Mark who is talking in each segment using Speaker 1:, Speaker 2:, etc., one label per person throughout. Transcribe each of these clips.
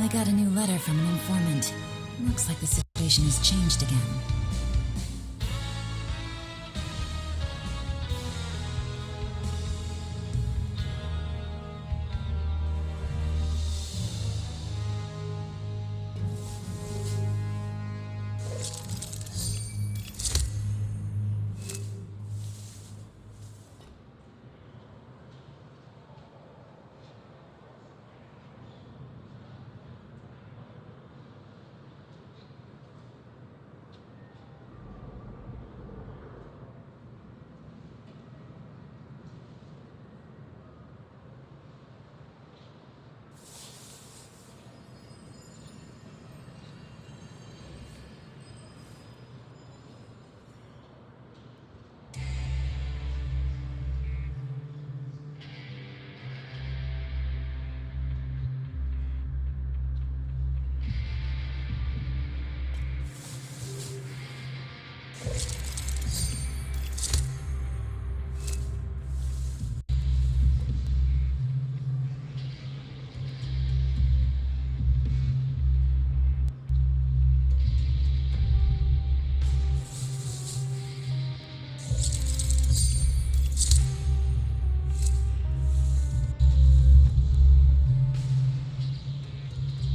Speaker 1: I got a new letter from an informant. Looks like the situation has changed again.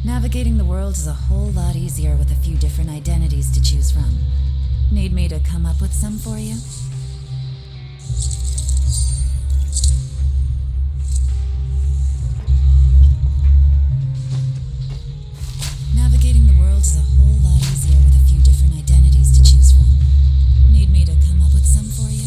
Speaker 1: Navigating the world is a whole lot easier with a few different identities to choose from. Need me to come up with some for you? Navigating the world is a whole lot easier with a few different identities to choose from. Need me to come up with some for you?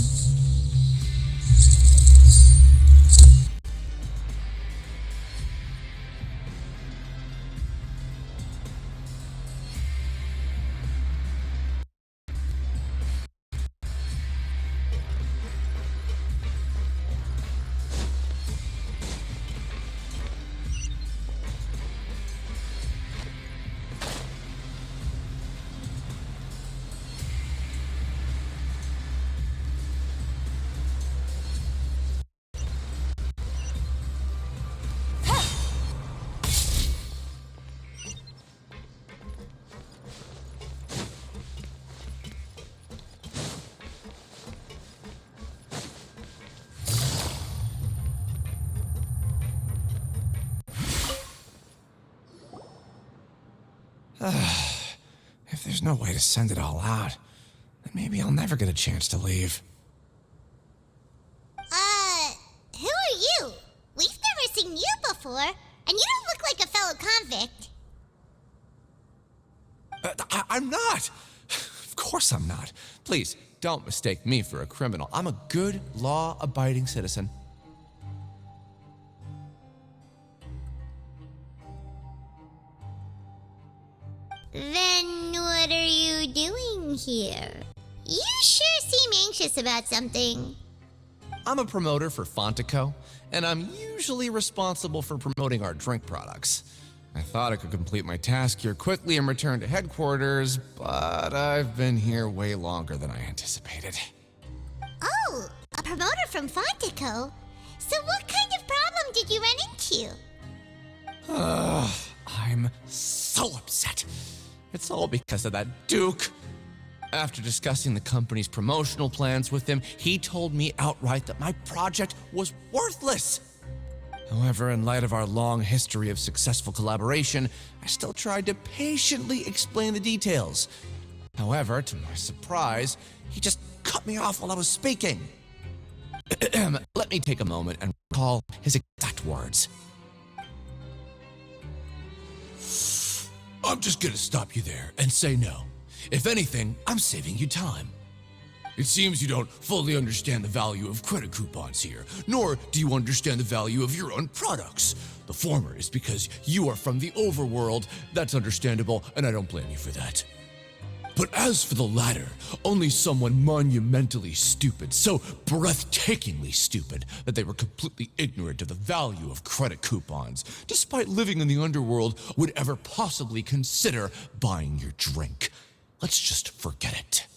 Speaker 2: If there's no way to send it all out, then maybe I'll never get a chance to leave.
Speaker 3: Who are you? We've never seen you before, and you don't look like a fellow convict.
Speaker 2: I'm not! Of course I'm not. Please, don't mistake me for a criminal. I'm a good, law-abiding citizen.
Speaker 3: Then what are you doing here? You sure seem anxious about something.
Speaker 2: I'm a promoter for Fontaine, and I'm usually responsible for promoting our drink products. I thought I could complete my task here quickly and return to headquarters, but I've been here way longer than I anticipated.
Speaker 3: Oh, a promoter from Fontaine. So what kind of problem did you run into?
Speaker 2: I'm so upset. It's all because of that Duke. After discussing the company's promotional plans with him, he told me outright that my project was worthless. However, in light of our long history of successful collaboration, I still tried to patiently explain the details. However, to my surprise, he just cut me off while I was speaking. Let me take a moment and recall his exact words. I'm just gonna stop you there and say no. If anything, I'm saving you time. It seems you don't fully understand the value of credit coupons here, nor do you understand the value of your own products. The former is because you are from the overworld. That's understandable, and I don't blame you for that. But as for the latter, only someone monumentally stupid, so breathtakingly stupid that they were completely ignorant of the value of credit coupons, despite living in the underworld, would ever possibly consider buying your drink. Let's just forget it.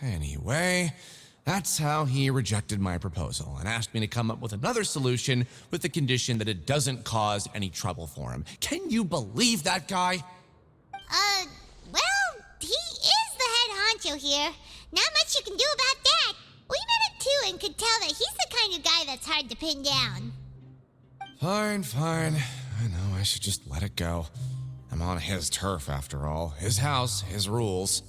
Speaker 2: Anyway, That's how he rejected my proposal and asked me to come up with another solution with the condition that it doesn't cause any trouble for him. Can you believe that guy?
Speaker 3: Well, he is the head honcho here. Not much you can do about that. We met him too and could tell that he's the kind of guy that's hard to pin down.
Speaker 2: Fine. I know I should just let it go. I'm on his turf after all. His house, his rules.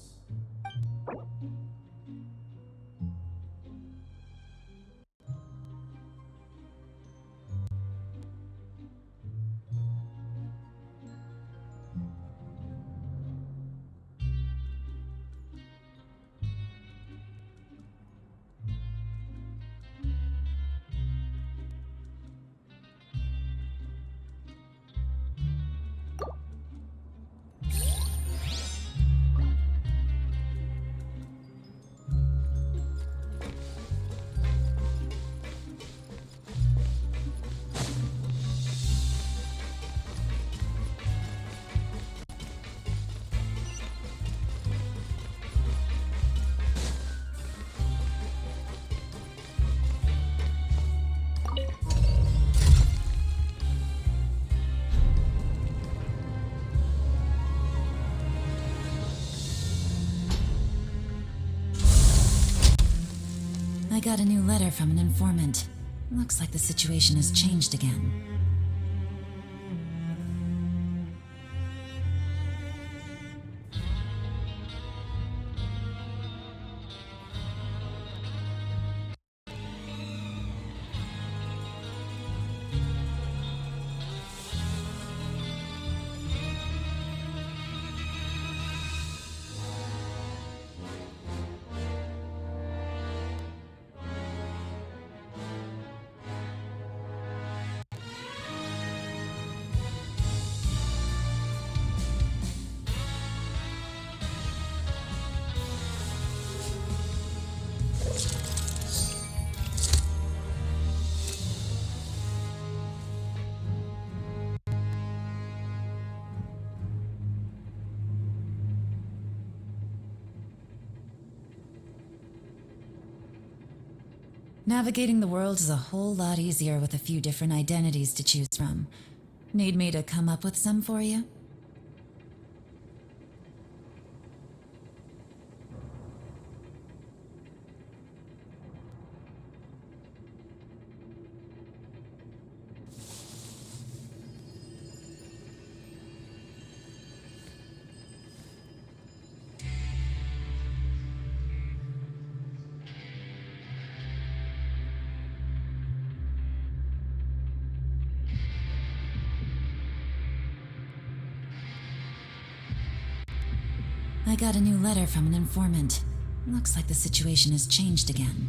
Speaker 1: I got a new letter from an informant. Looks like the situation has changed again. Navigating the world is a whole lot easier with a few different identities to choose from. Need me to come up with some for you? I got a new letter from an informant. Looks like the situation has changed again.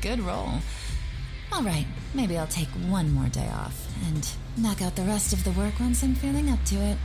Speaker 1: Good roll. All right, maybe I'll take one more day off and knock out the rest of the work once I'm feeling up to it.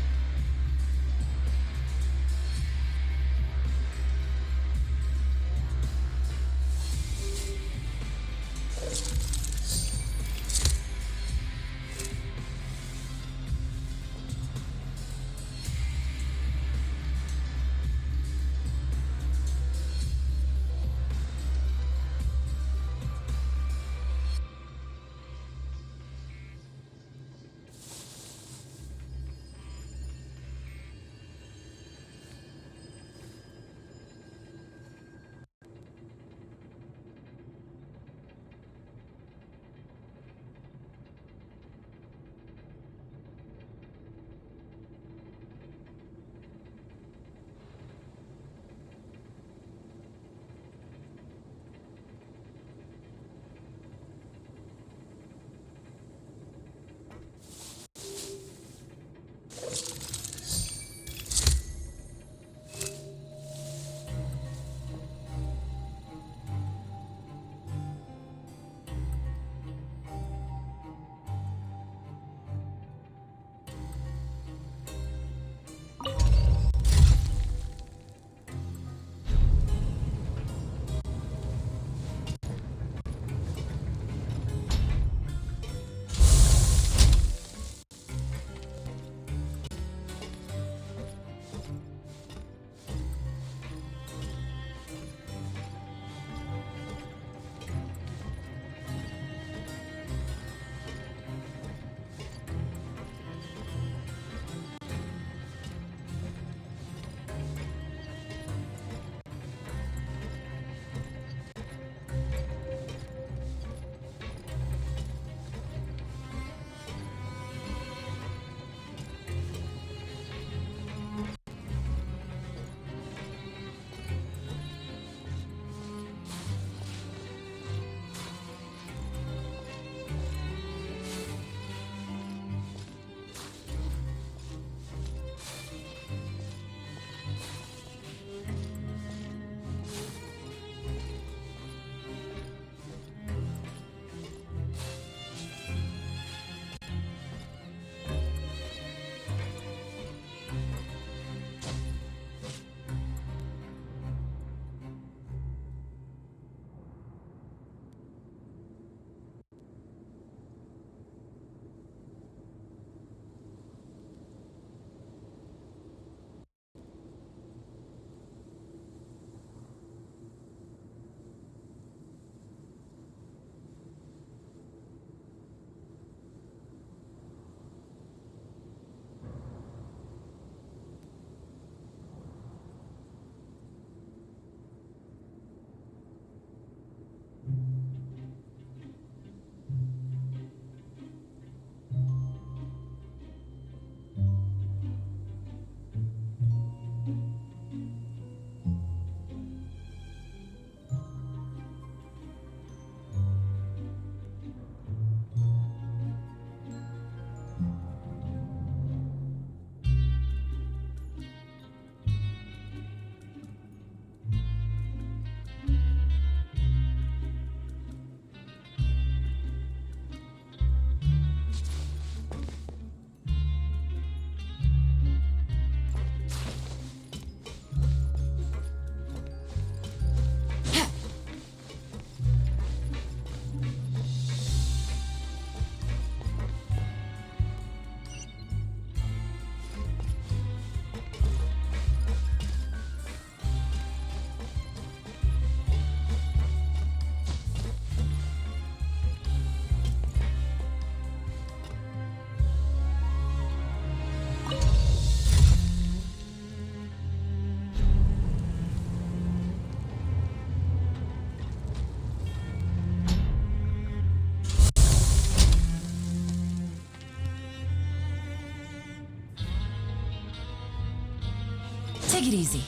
Speaker 1: Take it easy.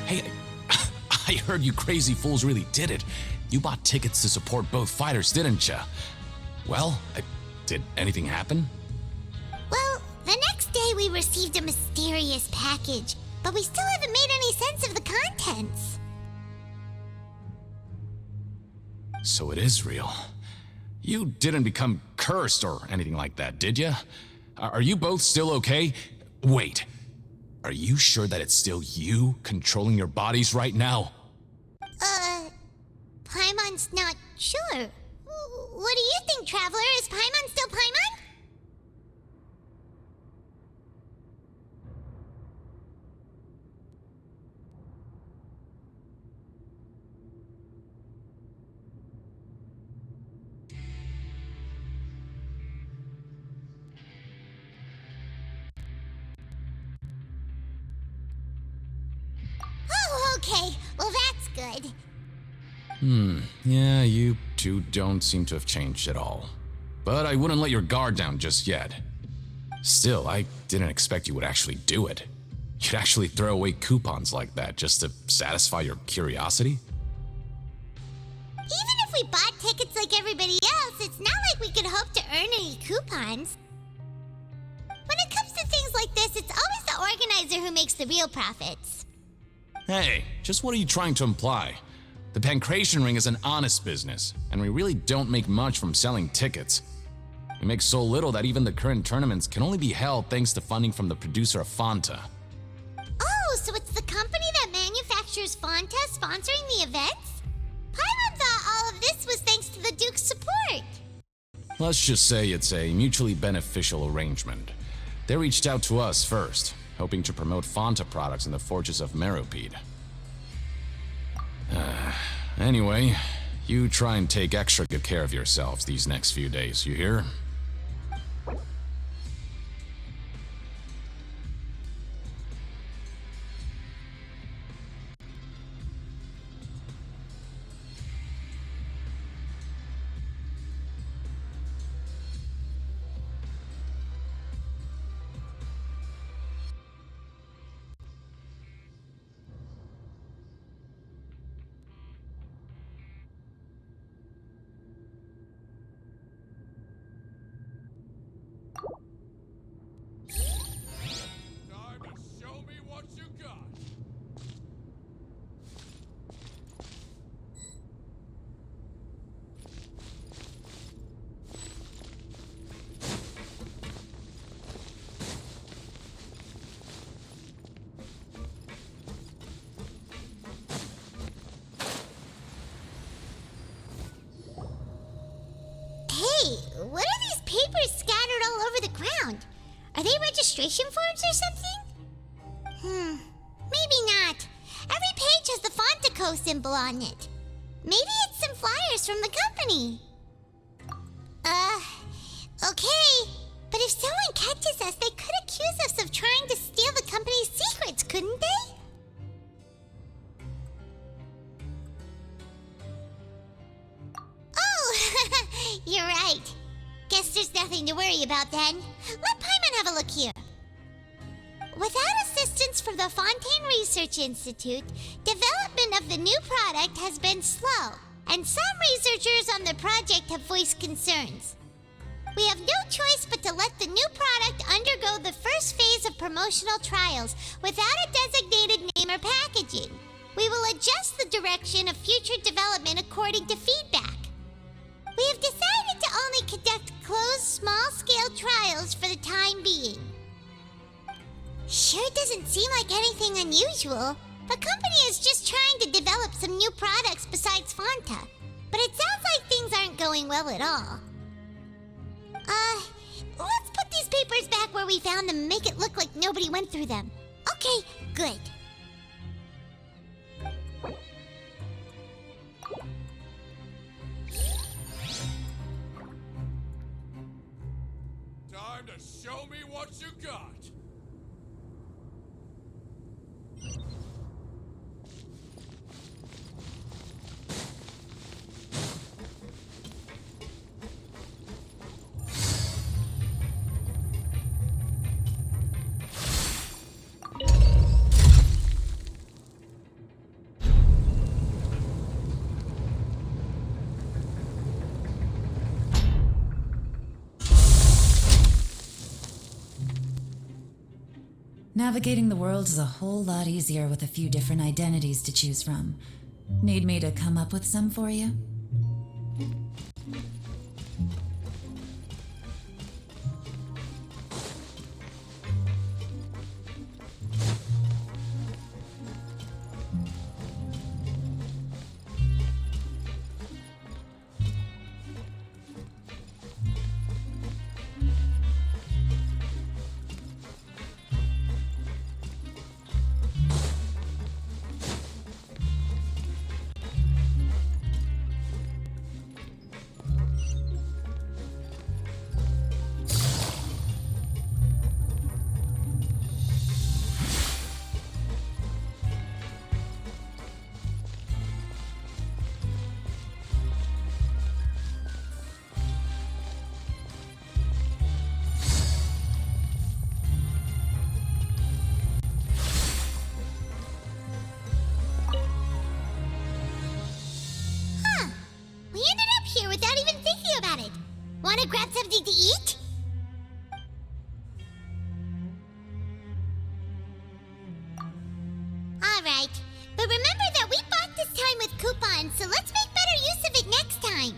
Speaker 4: Hey, I heard you crazy fools really did it. You bought tickets to support both fighters, didn't ya? Well, did anything happen?
Speaker 3: Well, the next day we received a mysterious package, but we still haven't made any sense of the contents.
Speaker 4: So it is real. You didn't become cursed or anything like that, did ya? Are you both still okay? Wait. Are you sure that it's still you controlling your bodies right now?
Speaker 3: Paimon's not sure. What do you think, Traveler? Is Paimon still Paimon? Oh, okay. Well, that's good.
Speaker 4: Yeah, you two don't seem to have changed at all. But I wouldn't let your guard down just yet. Still, I didn't expect you would actually do it. You'd actually throw away coupons like that just to satisfy your curiosity?
Speaker 3: Even if we bought tickets like everybody else, it's not like we could hope to earn any coupons. When it comes to things like this, it's always the organizer who makes the real profits.
Speaker 4: Hey, just what are you trying to imply? The Pancration Ring is an honest business, and we really don't make much from selling tickets. We make so little that even the current tournaments can only be held thanks to funding from the producer of Fanta.
Speaker 3: Oh, so it's the company that manufactures Fonta sponsoring the events? Paimon thought all of this was thanks to the Duke's support.
Speaker 4: Let's just say it's a mutually beneficial arrangement. They reached out to us first, hoping to promote Fanta products in the Fortress of Meropide. Anyway, you try and take extra good care of yourselves these next few days, you hear?
Speaker 3: What are these papers scattered all over the ground? Are they registration forms or something? Maybe not. Every page has the Fontaco symbol on it. Maybe it's some flyers from the company. Okay. But if someone catches us, they could accuse us of trying to steal the company's secrets, couldn't they? Oh, you're right. Guess there's nothing to worry about then. Let Paimon have a look here. Without assistance from the Fontaine Research Institute, development of the new product has been slow, and some researchers on the project have voiced concerns. We have no choice but to let the new product undergo the first phase of promotional trials without a designated name or packaging. We will adjust the direction of future development according to feedback. We have decided to only conduct closed, small-scale trials for the time being. Sure doesn't seem like anything unusual. The company is just trying to develop some new products besides Fanta. But it sounds like things aren't going well at all. Let's put these papers back where we found them and make it look like nobody went through them. Okay, good.
Speaker 2: time to show me what you got.
Speaker 1: Navigating the world is a whole lot easier with a few different identities to choose from. Need me to come up with some for you?
Speaker 3: Without even thinking about it. Wanna grab something to eat? Alright, but remember that we bought this time with coupons, so let's make better use of it next time.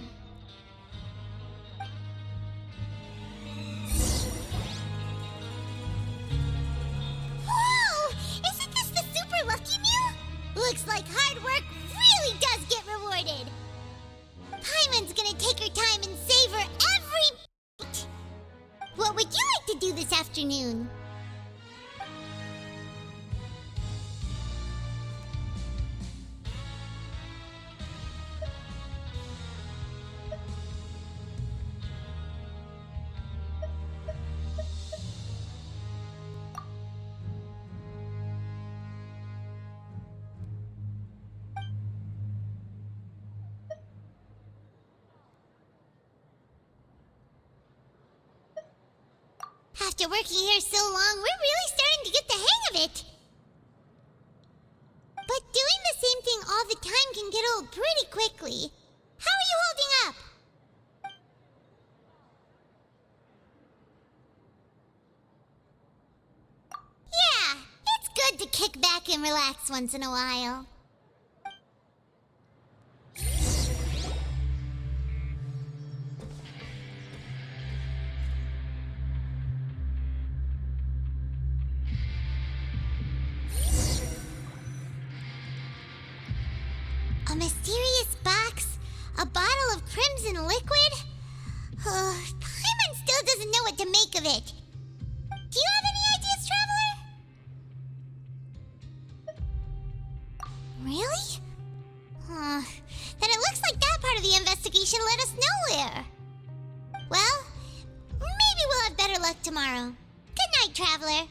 Speaker 3: Whoa! Isn't this the super lucky meal? Looks like hard work really does get rewarded. Paimon's gonna take her time and savor every bite. What would you like to do this afternoon? After working here so long, we're really starting to get the hang of it. But doing the same thing all the time can get old pretty quickly. How are you holding up? Yeah, it's good to kick back and relax once in a while. A mysterious box? A bottle of crimson liquid? Paimon still doesn't know what to make of it. Do you have any ideas, Traveler? Really? Then it looks like that part of the investigation led us nowhere. Well, maybe we'll have better luck tomorrow. Good night, Traveler.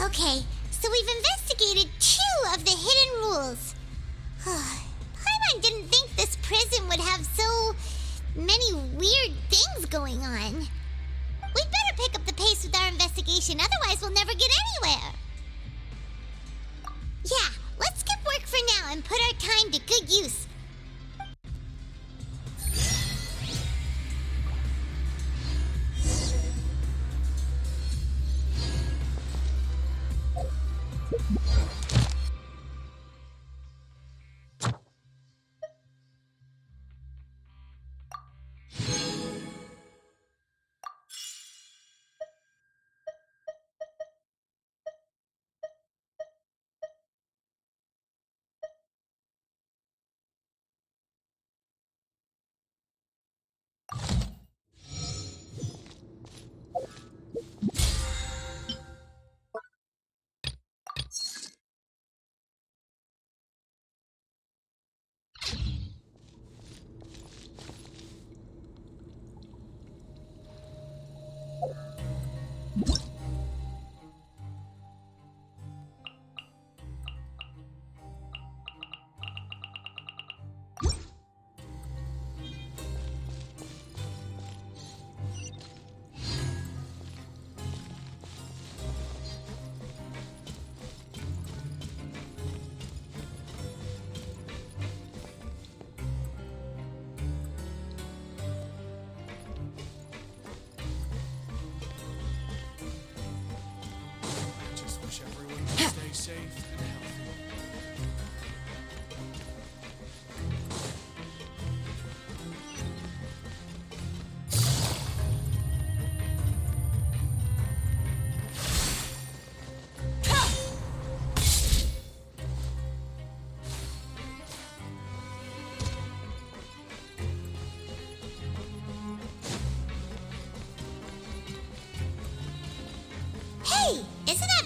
Speaker 3: Okay, so we've investigated 2 of the hidden rules. Paimon didn't think this prison would have so many weird things going on. We'd better pick up the pace with our investigation, otherwise we'll never get anywhere. Yeah, let's skip work for now and put our time to good use.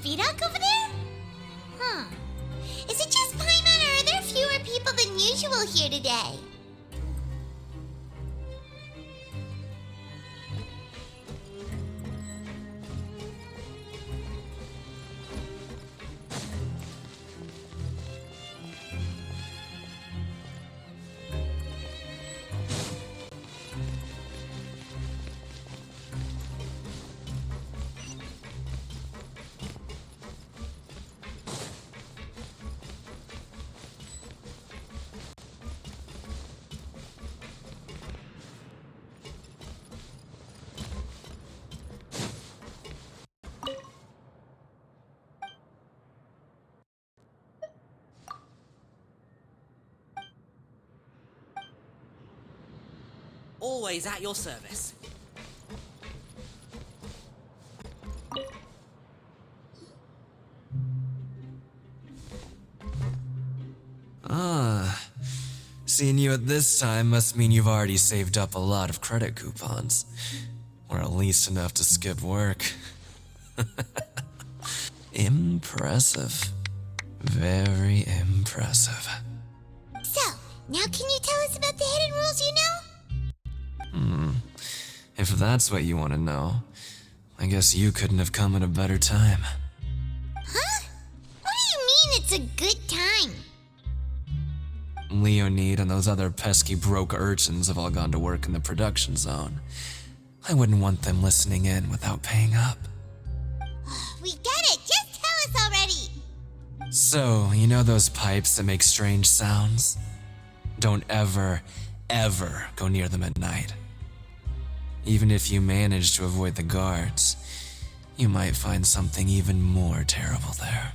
Speaker 3: Vidok over there? Huh. Is it just Paimon, or are there fewer people than usual here today?
Speaker 5: Always at your service.
Speaker 6: Ah, seeing you at this time must mean you've already saved up a lot of credit coupons. Or at least enough to skip work. Impressive. Very impressive.
Speaker 3: So, now can you tell us about the hidden rules you know?
Speaker 6: If that's what you want to know, I guess you couldn't have come at a better time.
Speaker 3: Huh? What do you mean it's a good time?
Speaker 6: Leonid and those other pesky broke urchins have all gone to work in the production zone. I wouldn't want them listening in without paying up.
Speaker 3: We get it! Just tell us already!
Speaker 6: So, you know those pipes that make strange sounds? Don't ever go near them at night. Even if you manage to avoid the guards, you might find something even more terrible there.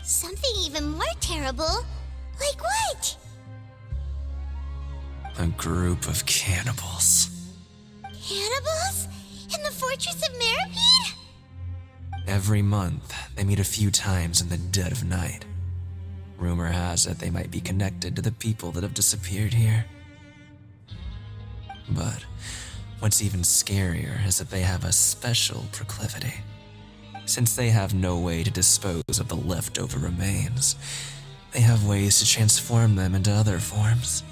Speaker 3: Something even more terrible? Like what?
Speaker 6: A group of cannibals.
Speaker 3: Cannibals? In the Fortress of Meripede?
Speaker 6: Every month, they meet a few times in the dead of night. Rumor has it they might be connected to the people that have disappeared here. But what's even scarier is that they have a special proclivity. Since they have no way to dispose of the leftover remains, they have ways to transform them into other forms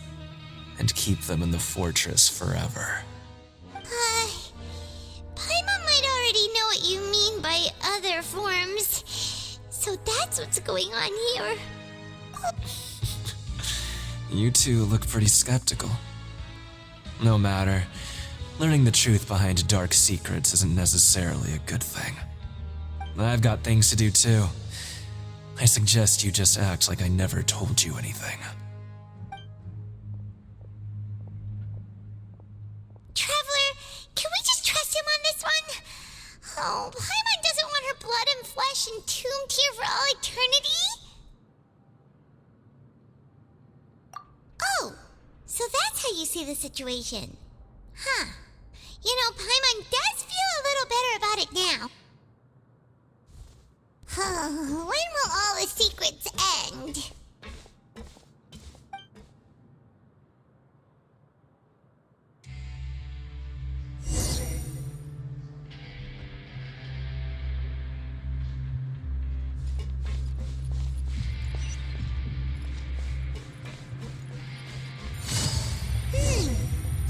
Speaker 6: and keep them in the fortress forever.
Speaker 3: Paimon might already know what you mean by other forms. So that's what's going on here.
Speaker 6: You two look pretty skeptical. No matter. Learning the truth behind dark secrets isn't necessarily a good thing. I've got things to do too. I suggest you just act like I never told you anything.
Speaker 3: Traveler, can we just trust him on this one? Oh, Paimon doesn't want her blood and flesh entombed here for all eternity? Oh, so that's how you see the situation. Huh. You know, Paimon does feel a little better about it now. When will all the secrets end?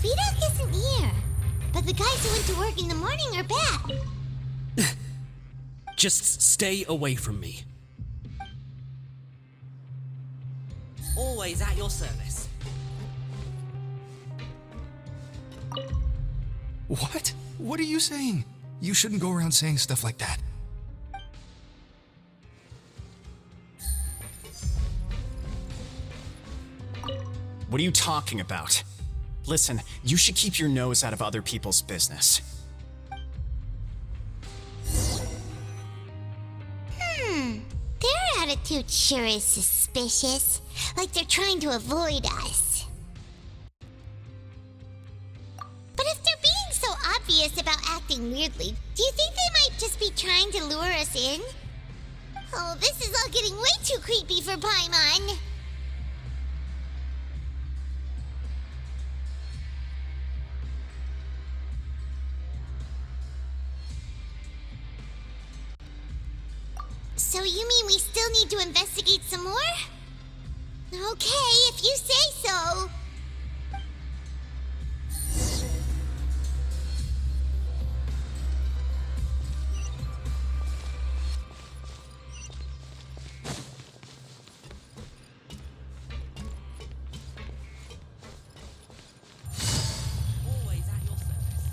Speaker 3: Vidok isn't here. But the guys who went to work in the morning are back.
Speaker 5: Just stay away from me. Always at your service.
Speaker 2: What? What are you saying? You shouldn't go around saying stuff like that.
Speaker 7: What are you talking about? Listen, you should keep your nose out of other people's business.
Speaker 3: Their attitude sure is suspicious. Like they're trying to avoid us. But if they're being so obvious about acting weirdly, do you think they might just be trying to lure us in? Oh, this is all getting way too creepy for Paimon. So you mean we still need to investigate some more? Okay, if you say so.
Speaker 5: Always at your service.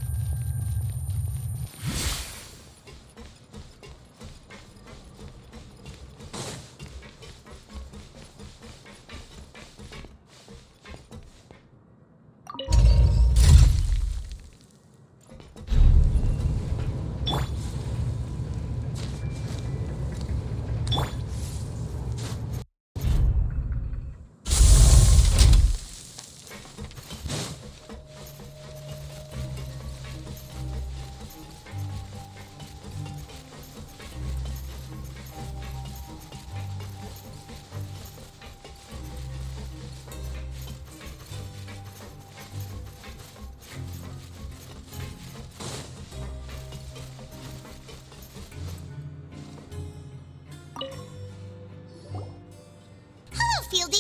Speaker 3: Hello, Fielding.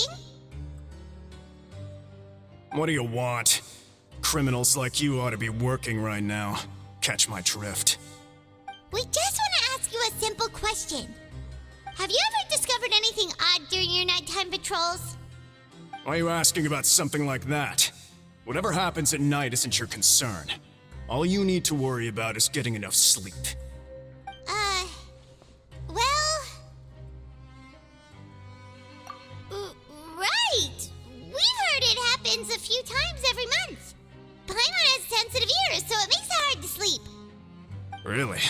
Speaker 7: What do you want? Criminals like you ought to be working right now. Catch my drift.
Speaker 3: We just want to ask you a simple question. Have you ever discovered anything odd during your nighttime patrols?
Speaker 7: Why are you asking about something like that? Whatever happens at night isn't your concern. All you need to worry about is getting enough sleep.
Speaker 3: Well... right! We've heard it happens a few times every month. Paimon has sensitive ears, so it makes it hard to sleep.
Speaker 7: Really?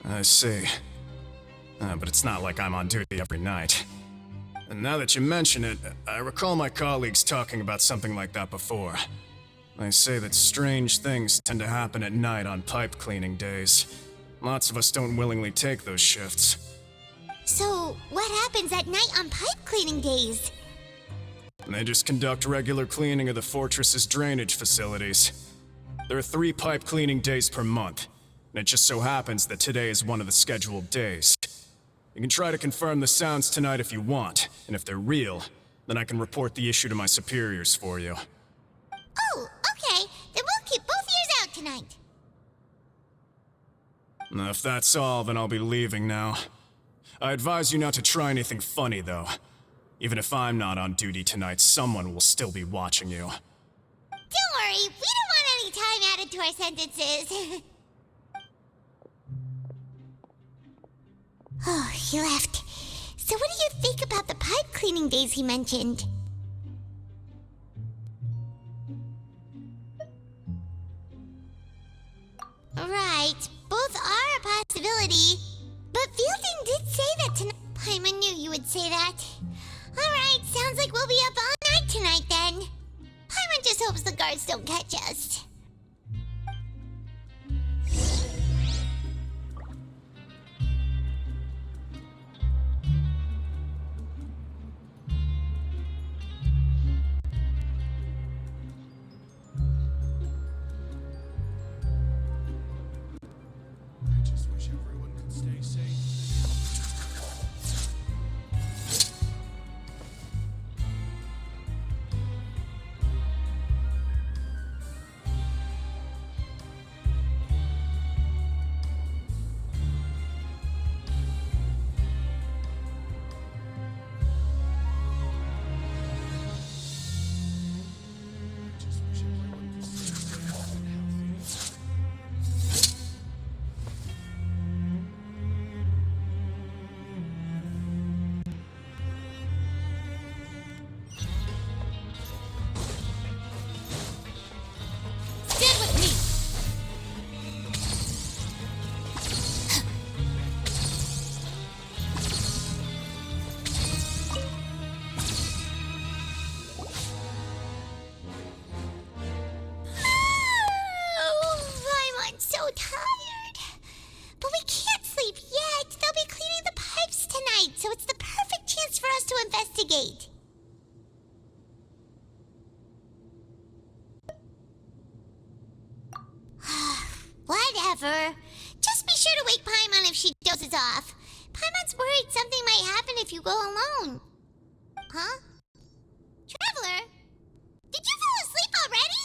Speaker 7: I see. But it's not like I'm on duty every night. And now that you mention it, I recall my colleagues talking about something like that before. They say that strange things tend to happen at night on pipe cleaning days. Lots of us don't willingly take those shifts.
Speaker 3: So, what happens at night on pipe cleaning days?
Speaker 7: They just conduct regular cleaning of the fortress's drainage facilities. There are 3 pipe cleaning days per month, and it just so happens that today is one of the scheduled days. You can try to confirm the sounds tonight if you want, and if they're real, then I can report the issue to my superiors for you.
Speaker 3: Oh, okay. Then we'll keep both ears out tonight.
Speaker 7: If that's all, then I'll be leaving now. I advise you not to try anything funny, though. Even if I'm not on duty tonight, someone will still be watching you.
Speaker 3: Don't worry, we don't want any time added to our sentences. Oh, he left. So what do you think about the pipe cleaning days he mentioned? Right, both are a possibility. But Fielding did say that tonight. Paimon knew you would say that. Alright, sounds like we'll be up all night tonight then. Paimon just hopes the guards don't catch us.
Speaker 2: I just wish everyone could stay safe.
Speaker 3: investigate. Whatever. Just be sure to wake Paimon if she dozes off. Paimon's worried something might happen if you go alone. Huh? Traveler? Did you fall asleep already?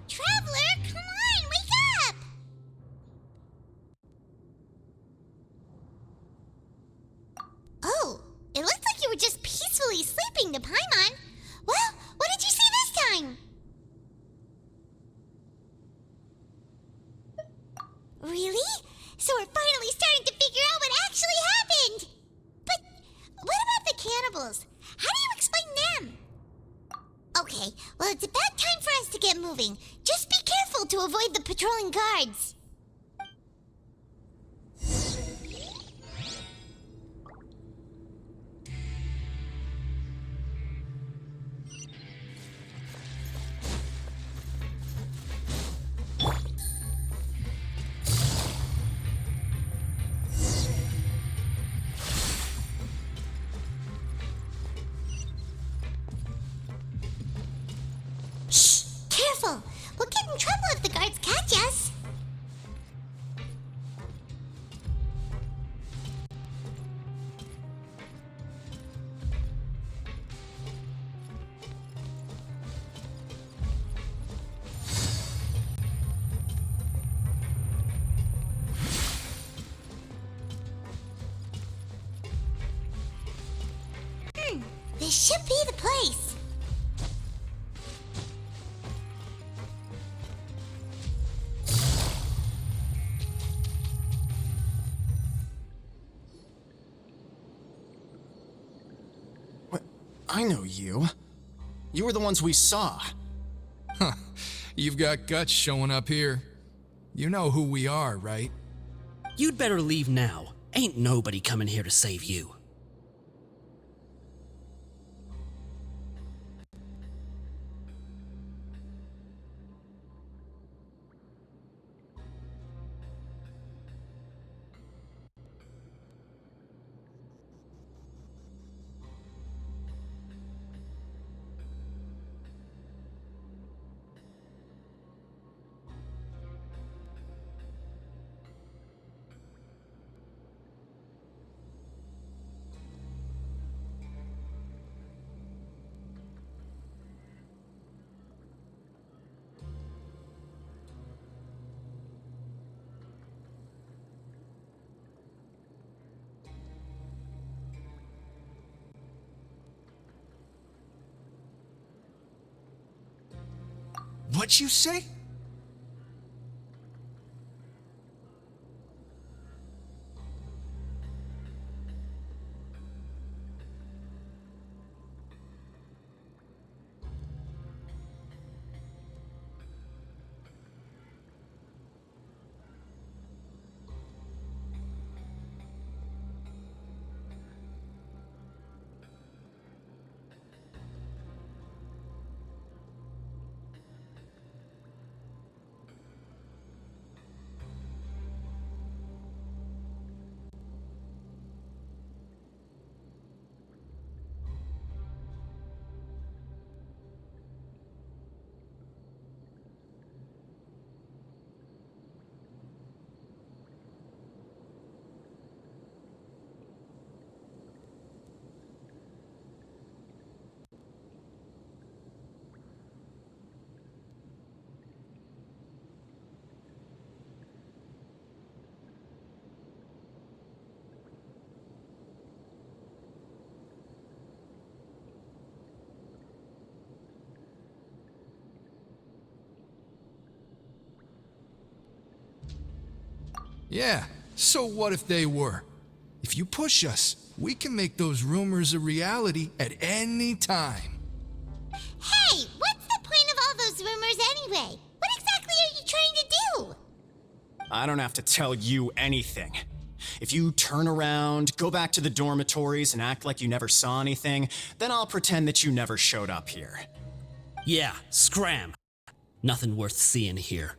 Speaker 3: Traveler, come on, wake up! Oh, it looks like you were just peacefully sleeping to Paimon. Well, what did you see this time? Really? So we're finally starting to figure out what actually happened! But what about the cannibals? How do you explain them? Okay, well, it's about time for us to get moving. Just be careful to avoid the patrolling guards. Shh! Careful! We'll get in trouble if the guards catch us. This should be the place.
Speaker 7: I know you. You were the ones we saw.
Speaker 2: Huh. You've got guts showing up here. You know who we are, right?
Speaker 5: You'd better leave now. Ain't nobody coming here to save you.
Speaker 2: What'd you say?
Speaker 8: Yeah, so what if they were? If you push us, we can make those rumors a reality at any time.
Speaker 3: Hey, what's the point of all those rumors anyway? What exactly are you trying to do?
Speaker 7: I don't have to tell you anything. If you turn around, go back to the dormitories, and act like you never saw anything, then I'll pretend that you never showed up here.
Speaker 5: Yeah, scram. Nothing worth seeing here.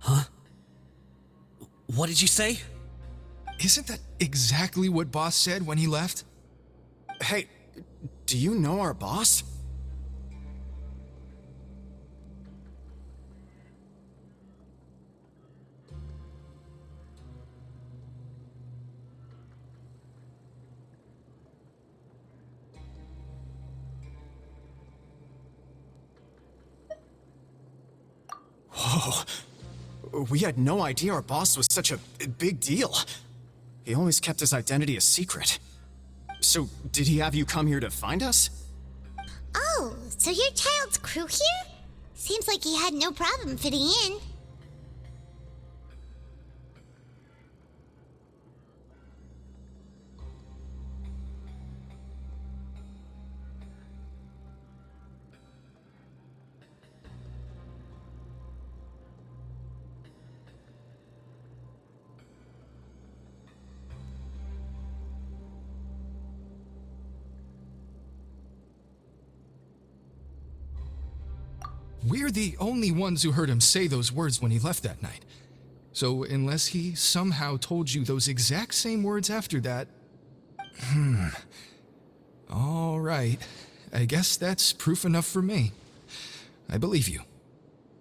Speaker 5: Huh? What did you say?
Speaker 8: Isn't that exactly what Boss said when he left?
Speaker 7: Hey, do you know our boss? Whoa. We had no idea our boss was such a big deal. He always kept his identity a secret. So, did he have you come here to find us?
Speaker 3: Oh, so your child's crew here? Seems like he had no problem fitting in.
Speaker 8: We're the only ones who heard him say those words when he left that night. So unless he somehow told you those exact same words after that... All right. I guess that's proof enough for me. I believe you.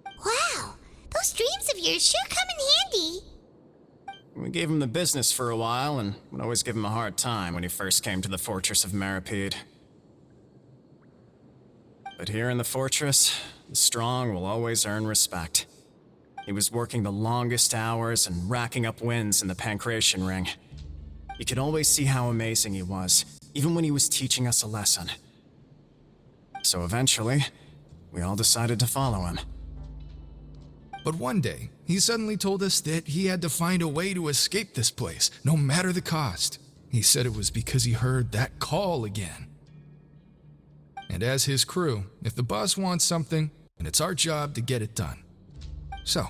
Speaker 3: Wow, those dreams of yours sure come in handy.
Speaker 7: We gave him the business for a while and would always give him a hard time when he first came to the fortress of Maripede. But here in the fortress, the strong will always earn respect. He was working the longest hours and racking up wins in the Pancration Ring. You could always see how amazing he was, even when he was teaching us a lesson. So eventually, we all decided to follow him.
Speaker 8: But one day, he suddenly told us that he had to find a way to escape this place, no matter the cost. He said it was because he heard that call again. And as his crew, if the boss wants something, then it's our job to get it done. So,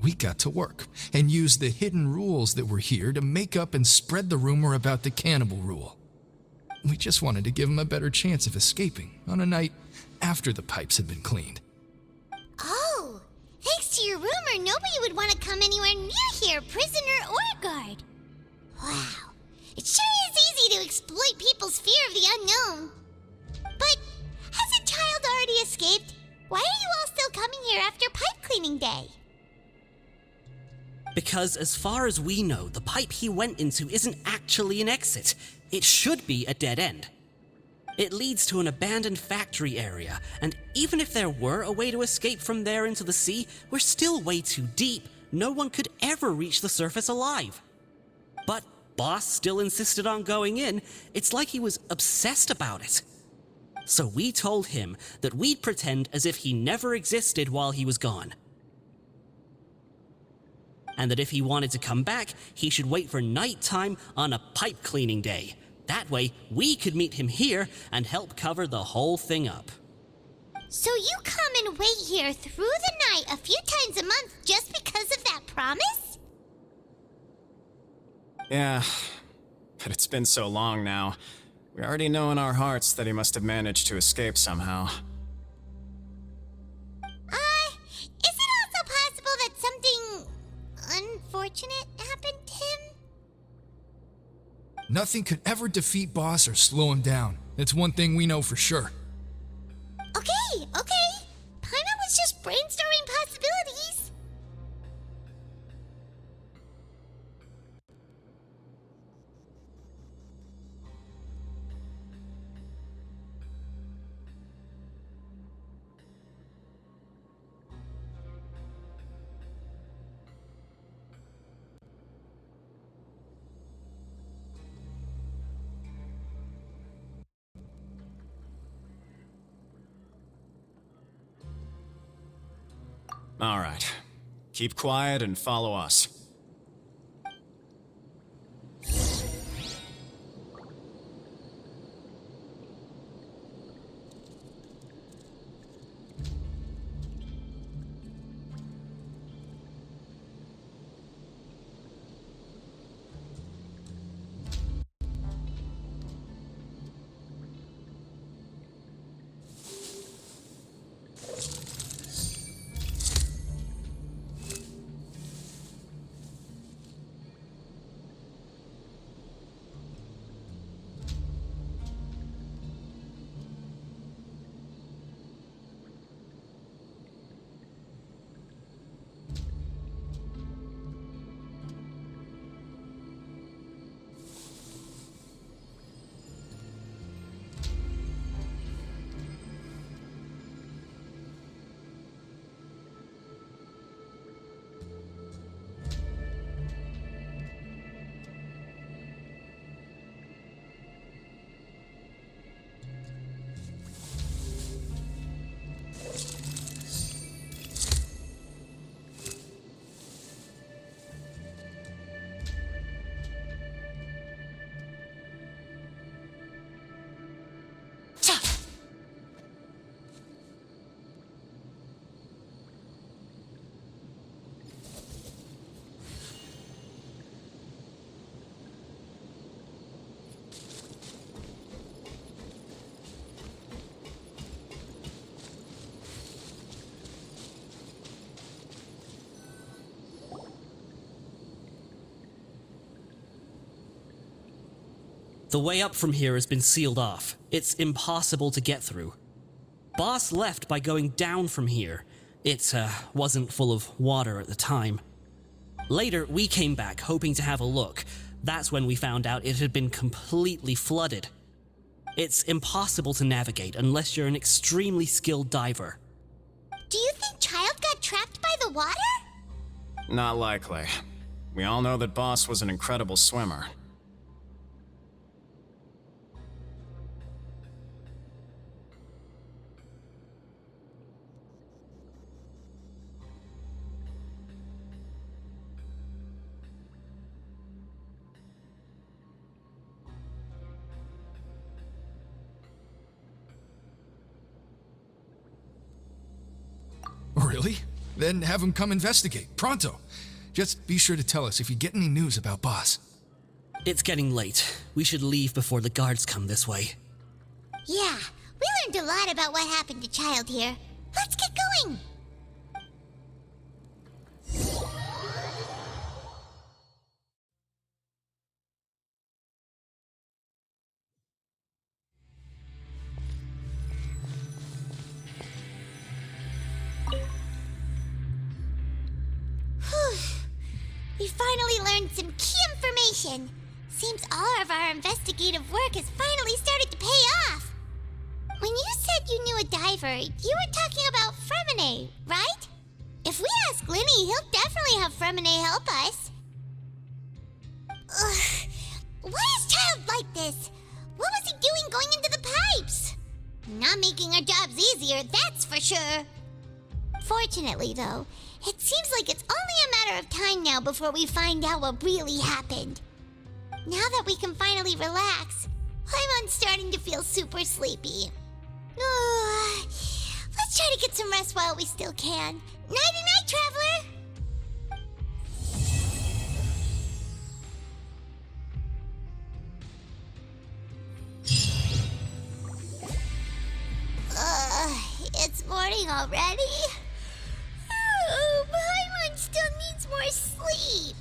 Speaker 8: we got to work and used the hidden rules that were here to make up and spread the rumor about the cannibal rule. We just wanted to give him a better chance of escaping on a night after the pipes had been cleaned.
Speaker 3: Oh, thanks to your rumor, nobody would want to come anywhere near here, prisoner or guard. Wow, it sure is easy to exploit people's fear of the unknown. But has a child already escaped? Why are you all still coming here after pipe cleaning day?
Speaker 5: Because as far as we know, the pipe he went into isn't actually an exit. It should be a dead end. It leads to an abandoned factory area, and even if there were a way to escape from there into the sea, we're still way too deep. No one could ever reach the surface alive. But Boss still insisted on going in. It's like he was obsessed about it. So we told him that we'd pretend as if he never existed while he was gone. And that if he wanted to come back, he should wait for nighttime on a pipe cleaning day. That way, we could meet him here and help cover the whole thing up.
Speaker 3: So you come and wait here through the night a few times a month just because of that promise?
Speaker 7: Yeah, but it's been so long now. We already know in our hearts that he must have managed to escape somehow.
Speaker 3: Is it also possible that something unfortunate happened to him?
Speaker 8: Nothing could ever defeat Boss or slow him down. It's one thing we know for sure.
Speaker 3: Okay.
Speaker 7: Alright. Keep quiet and follow us.
Speaker 5: The way up from here has been sealed off. It's impossible to get through. Boss left by going down from here. It wasn't full of water at the time. Later, we came back hoping to have a look. That's when we found out it had been completely flooded. It's impossible to navigate unless you're an extremely skilled diver.
Speaker 3: Do you think Child got trapped by the water?
Speaker 7: Not likely. We all know that Boss was an incredible swimmer.
Speaker 8: Really? Then have him come investigate, pronto. Just be sure to tell us if you get any news about Boss.
Speaker 5: It's getting late. We should leave before the guards come this way.
Speaker 3: Yeah, we learned a lot about what happened to Child here. Let's get going! We finally learned some key information. Seems all of our investigative work has finally started to pay off. When you said you knew a diver, you were talking about Fremine, right? If we ask Linny, he'll definitely have Fremine help us. Ugh. Why is Child like this? What was he doing going into the pipes? Not making our jobs easier, that's for sure. Fortunately, though, it seems like it's only a matter of time now before we find out what really happened. Now that we can finally relax, I'm starting to feel super sleepy. Let's try to get some rest while we still can. Nighty-night, traveler! It's morning already? Paimon still needs more sleep.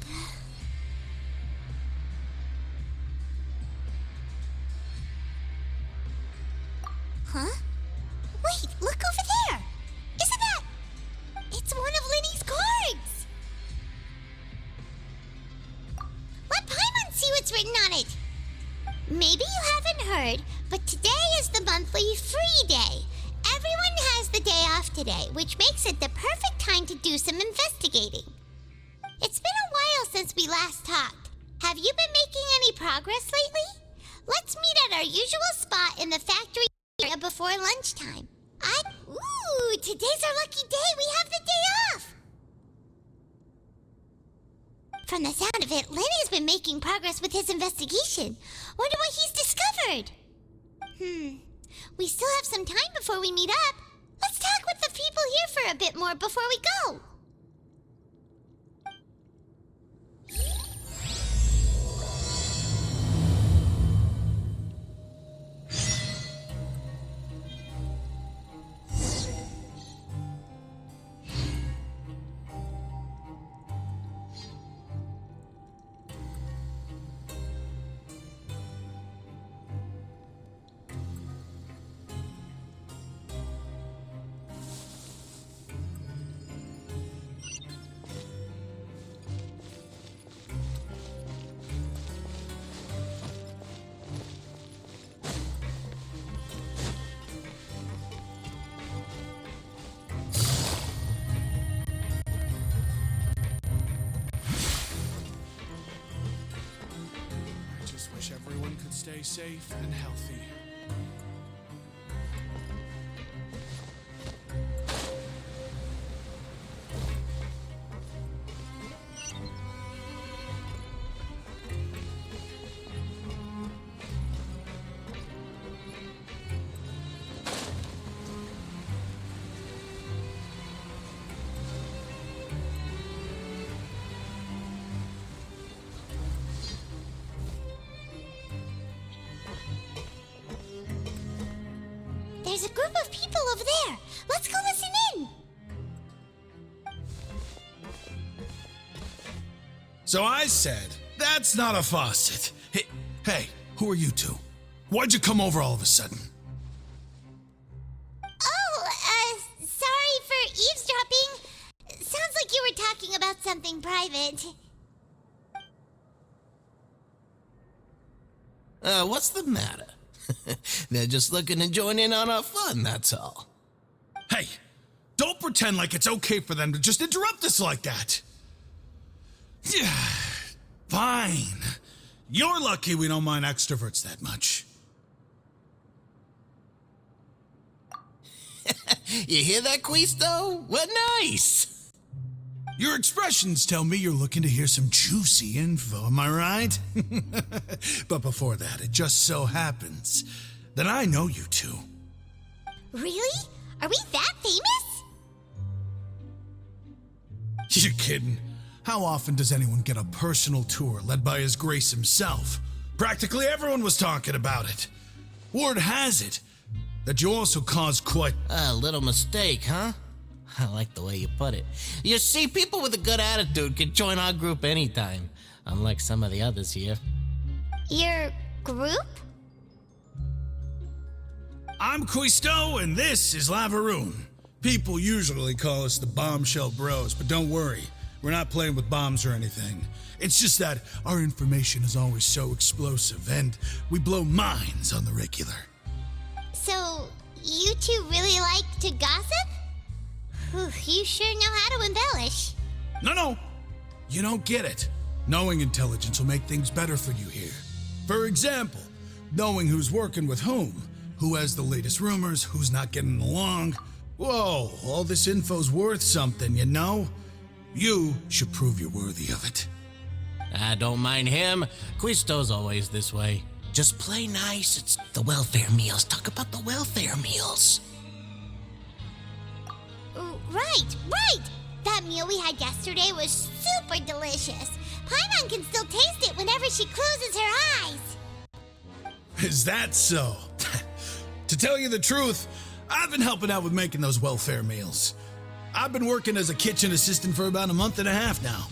Speaker 3: Huh? Wait, look over there! Isn't that... It's one of Linny's cards! Let Paimon see what's written on it! Maybe you haven't heard, but today is the monthly free day. Everyone has the day off today, which makes it the perfect time to do some investigating. It's been a while since we last talked. Have you been making any progress lately? Let's meet at our usual spot in the factory area before lunchtime. Ooh, today's our lucky day. We have the day off. From the sound of it, Lenny's been making progress with his investigation. Wonder what he's discovered. We still have some time before we meet up. Let's talk with the people here for a bit more before we go.
Speaker 2: Everyone could stay safe and healthy.
Speaker 3: There's a group of people over there. Let's go listen in.
Speaker 9: So I said, that's not a faucet. Hey, who are you two? Why'd you come over all of a sudden?
Speaker 3: Sorry for eavesdropping. Sounds like you were talking about something private.
Speaker 10: What's the matter? They're just looking to join in on our fun, that's all.
Speaker 9: Hey, don't pretend like it's okay for them to just interrupt us like that. Yeah, fine. You're lucky we don't mind extroverts that much.
Speaker 10: You hear that, Quisto? What nice!
Speaker 9: Your expressions tell me you're looking to hear some juicy info, am I right? But before that, it just so happens that I know you two.
Speaker 3: Really? Are we that famous?
Speaker 9: You're kidding. How often does anyone get a personal tour led by His Grace himself? Practically everyone was talking about it. Word has it that you also caused quite
Speaker 10: a little mistake, huh? I like the way you put it. You see, people with a good attitude can join our group anytime, unlike some of the others here.
Speaker 3: Your group?
Speaker 9: I'm Quisto, and this is Lavaroon. People usually call us the Bombshell Bros, but don't worry, we're not playing with bombs or anything. It's just that our information is always so explosive, and we blow minds on the regular.
Speaker 3: So, you two really like to gossip? Whew, you sure know how to embellish.
Speaker 9: No, you don't get it. Knowing intelligence will make things better for you here. For example, knowing who's working with whom, who has the latest rumors, who's not getting along. Whoa, all this info's worth something, you know? You should prove you're worthy of it.
Speaker 10: I don't mind him. Quisto's always this way. Just play nice. It's the welfare meals. Talk about the welfare meals.
Speaker 3: Right! That meal we had yesterday was super delicious. Paimon can still taste it whenever she closes her eyes.
Speaker 9: Is that so? To tell you the truth, I've been helping out with making those welfare meals. I've been working as a kitchen assistant for about a month and a half now.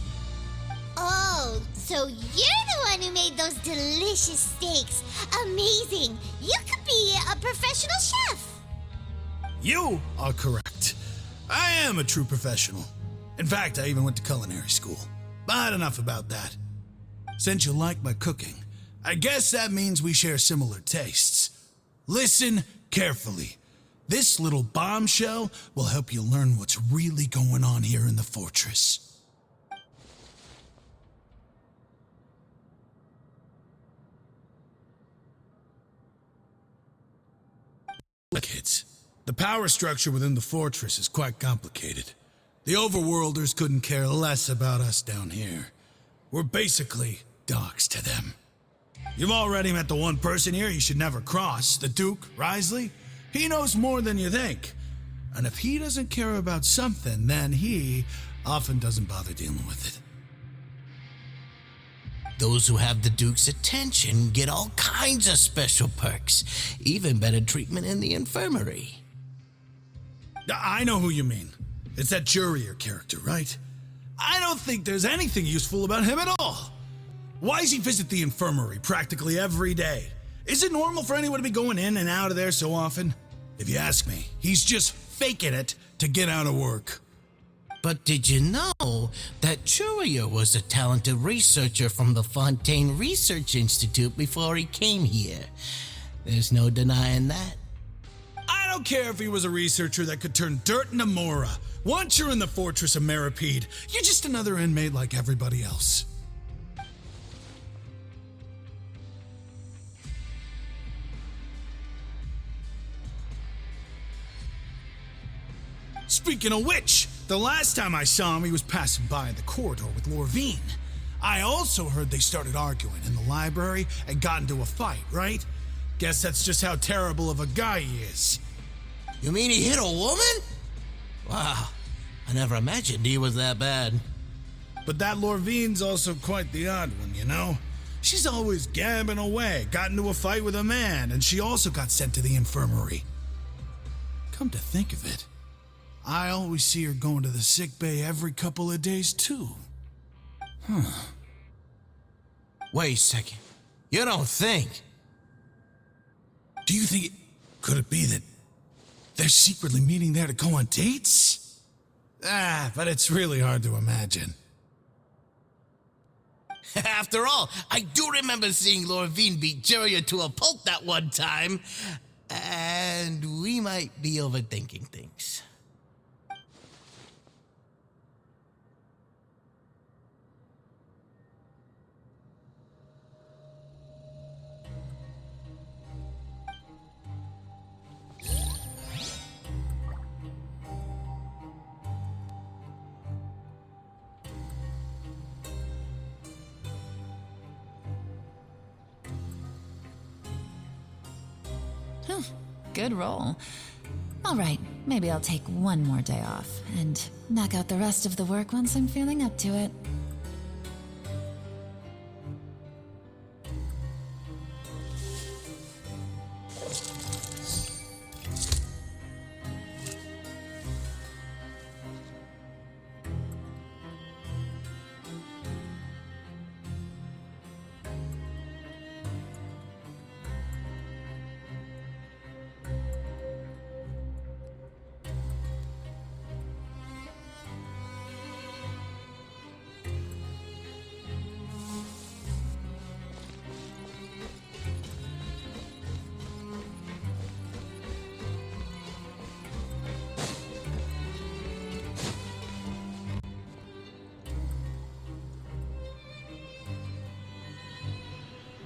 Speaker 3: Oh, so you're the one who made those delicious steaks. Amazing! You could be a professional chef.
Speaker 9: You are correct. I am a true professional. In fact, I even went to culinary school. But enough about that. Since you like my cooking, I guess that means we share similar tastes. Listen carefully. This little bombshell will help you learn what's really going on here in the fortress. Look, kids. The power structure within the fortress is quite complicated. The overworlders couldn't care less about us down here. We're basically dogs to them. You've already met the one person here you should never cross, the Duke, Risley. He knows more than you think. And if he doesn't care about something, then he often doesn't bother dealing with it.
Speaker 10: Those who have the Duke's attention get all kinds of special perks, even better treatment in the infirmary.
Speaker 9: I know who you mean. It's that Jurier character, right? I don't think there's anything useful about him at all. Why does he visit the infirmary practically every day? Is it normal for anyone to be going in and out of there so often? If you ask me, he's just faking it to get out of work.
Speaker 10: But did you know that Jurier was a talented researcher from the Fontaine Research Institute before he came here? There's no denying that.
Speaker 9: I don't care if he was a researcher that could turn dirt into mora. Once you're in the fortress of Meripede, you're just another inmate like everybody else. Speaking of which, the last time I saw him, he was passing by in the corridor with Lorvine. I also heard they started arguing in the library and got into a fight, right? Guess that's just how terrible of a guy he is.
Speaker 10: You mean he hit a woman? Wow, I never imagined he was that bad.
Speaker 9: But that Lorvine's also quite the odd one, you know? She's always gabbing away, got into a fight with a man, and she also got sent to the infirmary. Come to think of it, I always see her going to the sick bay every couple of days, too.
Speaker 10: Wait a second. You don't think?
Speaker 9: Do you think could it be that they're secretly meeting there to go on dates? But it's really hard to imagine.
Speaker 10: After all, I do remember seeing Lorvine beat Jurier to a pulp that one time. And we might be overthinking things.
Speaker 1: Good roll. All right, maybe I'll take one more day off and knock out the rest of the work once I'm feeling up to it.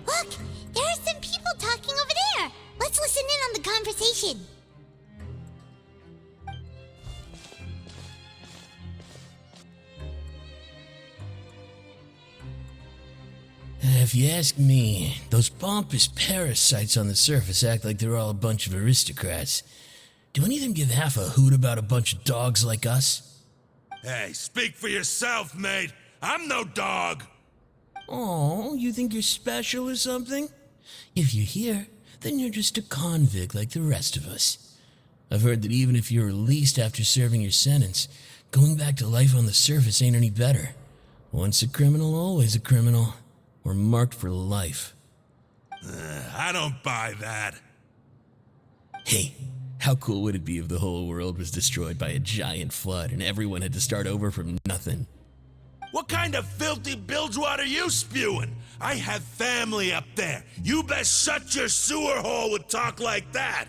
Speaker 3: Look, there are some people talking over there. Let's listen in on the conversation.
Speaker 11: If you ask me, those pompous parasites on the surface act like they're all a bunch of aristocrats. Do any of them give half a hoot about a bunch of dogs like us?
Speaker 12: Hey, speak for yourself, mate. I'm no dog.
Speaker 11: Oh, you think you're special or something? If you're here, then you're just a convict like the rest of us. I've heard that even if you're released after serving your sentence, going back to life on the surface ain't any better. Once a criminal, always a criminal. We're marked for life.
Speaker 12: I don't buy that.
Speaker 11: Hey, how cool would it be if the whole world was destroyed by a giant flood and everyone had to start over from nothing?
Speaker 12: What kind of filthy bilgewater are you spewing? I have family up there. You best shut your sewer hole with talk like that.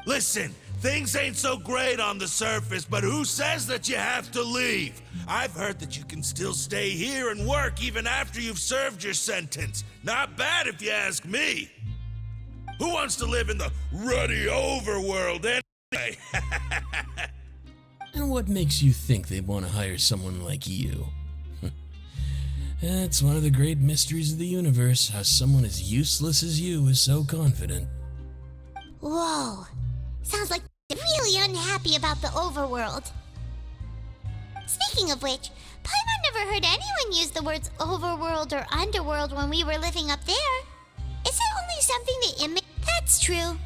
Speaker 12: Listen, things ain't so great on the surface, but who says that you have to leave? I've heard that you can still stay here and work even after you've served your sentence. Not bad if you ask me. Who wants to live in the ruddy overworld anyway?
Speaker 11: And what makes you think they want to hire someone like you? It's one of the great mysteries of the universe, how someone as useless as you is so confident.
Speaker 3: Whoa. Sounds like they're really unhappy about the overworld. Speaking of which, Paimon never heard anyone use the words overworld or underworld when we were living up there. Is it only something the image? That's true.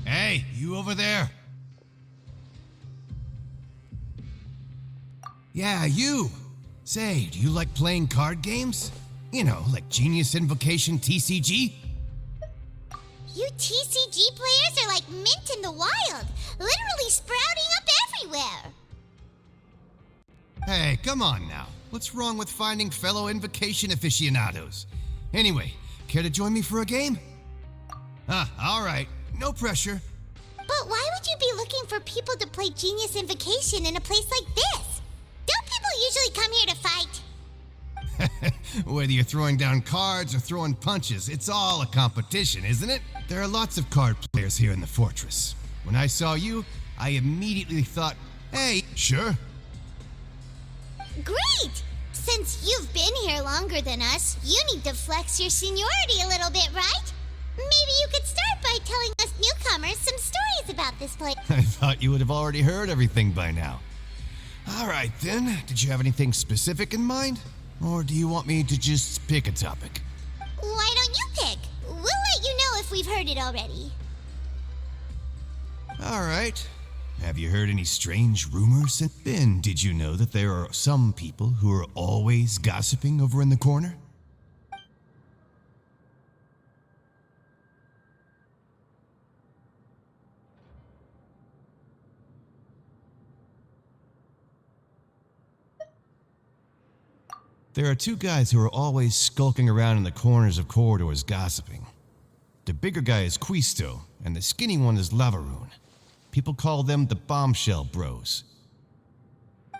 Speaker 13: Hey, you over there? Yeah, you. Say, do you like playing card games? You know, like Genius Invocation TCG?
Speaker 3: You TCG players are like mint in the wild, literally sprouting up everywhere.
Speaker 13: Hey, come on now. What's wrong with finding fellow Invocation aficionados? Anyway, care to join me for a game? All right. No pressure.
Speaker 3: But why would you be looking for people to play Genius Invocation in a place like this? Don't people usually come here to fight?
Speaker 13: Whether you're throwing down cards or throwing punches, it's all a competition, isn't it? There are lots of card players here in the fortress. When I saw you, I immediately thought, hey, sure.
Speaker 3: Great! Since you've been here longer than us, you need to flex your seniority a little bit, right? Maybe you could start by telling us newcomers some stories about this place.
Speaker 13: I thought you would have already heard everything by now. All right, then. Did you have anything specific in mind? Or do you want me to just pick a topic?
Speaker 3: Why don't you pick? We'll let you know if we've heard it already.
Speaker 13: All right. Have you heard any strange rumors? Ben, did you know that there are some people who are always gossiping over in the corner? There are two guys who are always skulking around in the corners of corridors gossiping. The bigger guy is Quisto, and the skinny one is Lavaroon. People call them the Bombshell Bros.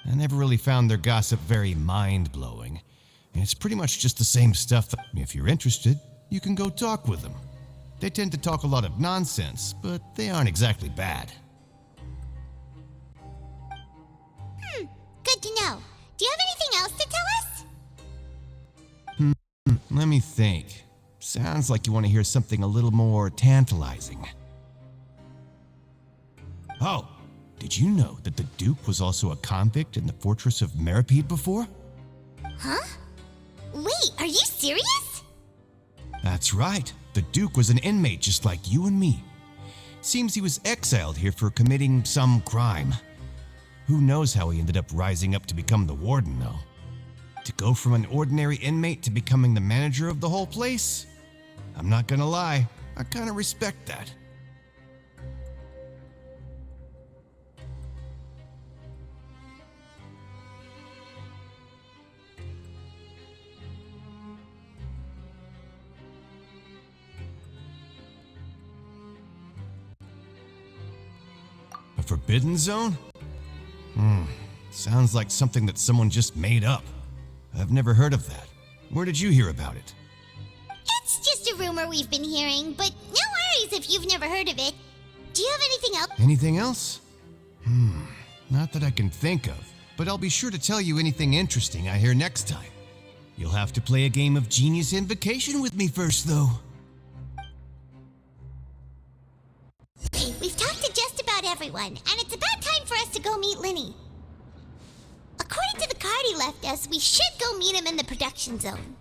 Speaker 13: I never really found their gossip very mind-blowing, and it's pretty much just the same stuff. If you're interested, you can go talk with them. They tend to talk a lot of nonsense, but they aren't exactly bad.
Speaker 3: Good to know. Do you have anything else to tell us?
Speaker 13: Let me think. Sounds like you want to hear something a little more tantalizing. Oh, did you know that the Duke was also a convict in the fortress of Meripede before?
Speaker 3: Huh? Wait, are you serious?
Speaker 13: That's right. The Duke was an inmate just like you and me. Seems he was exiled here for committing some crime. Who knows how he ended up rising up to become the warden, though? To go from an ordinary inmate to becoming the manager of the whole place? I'm not gonna lie, I kinda respect that. A forbidden zone? Sounds like something that someone just made up. I've never heard of that. Where did you hear about it?
Speaker 3: It's just a rumor we've been hearing, but no worries if you've never heard of it. Do you have anything else?
Speaker 13: Anything else? Not that I can think of, but I'll be sure to tell you anything interesting I hear next time. You'll have to play a game of Genius Invocation with me first, though.
Speaker 3: Okay, we've talked to just about everyone, and it's about time for us to go meet Linny. According to the card he left us, we should go meet him in the production zone.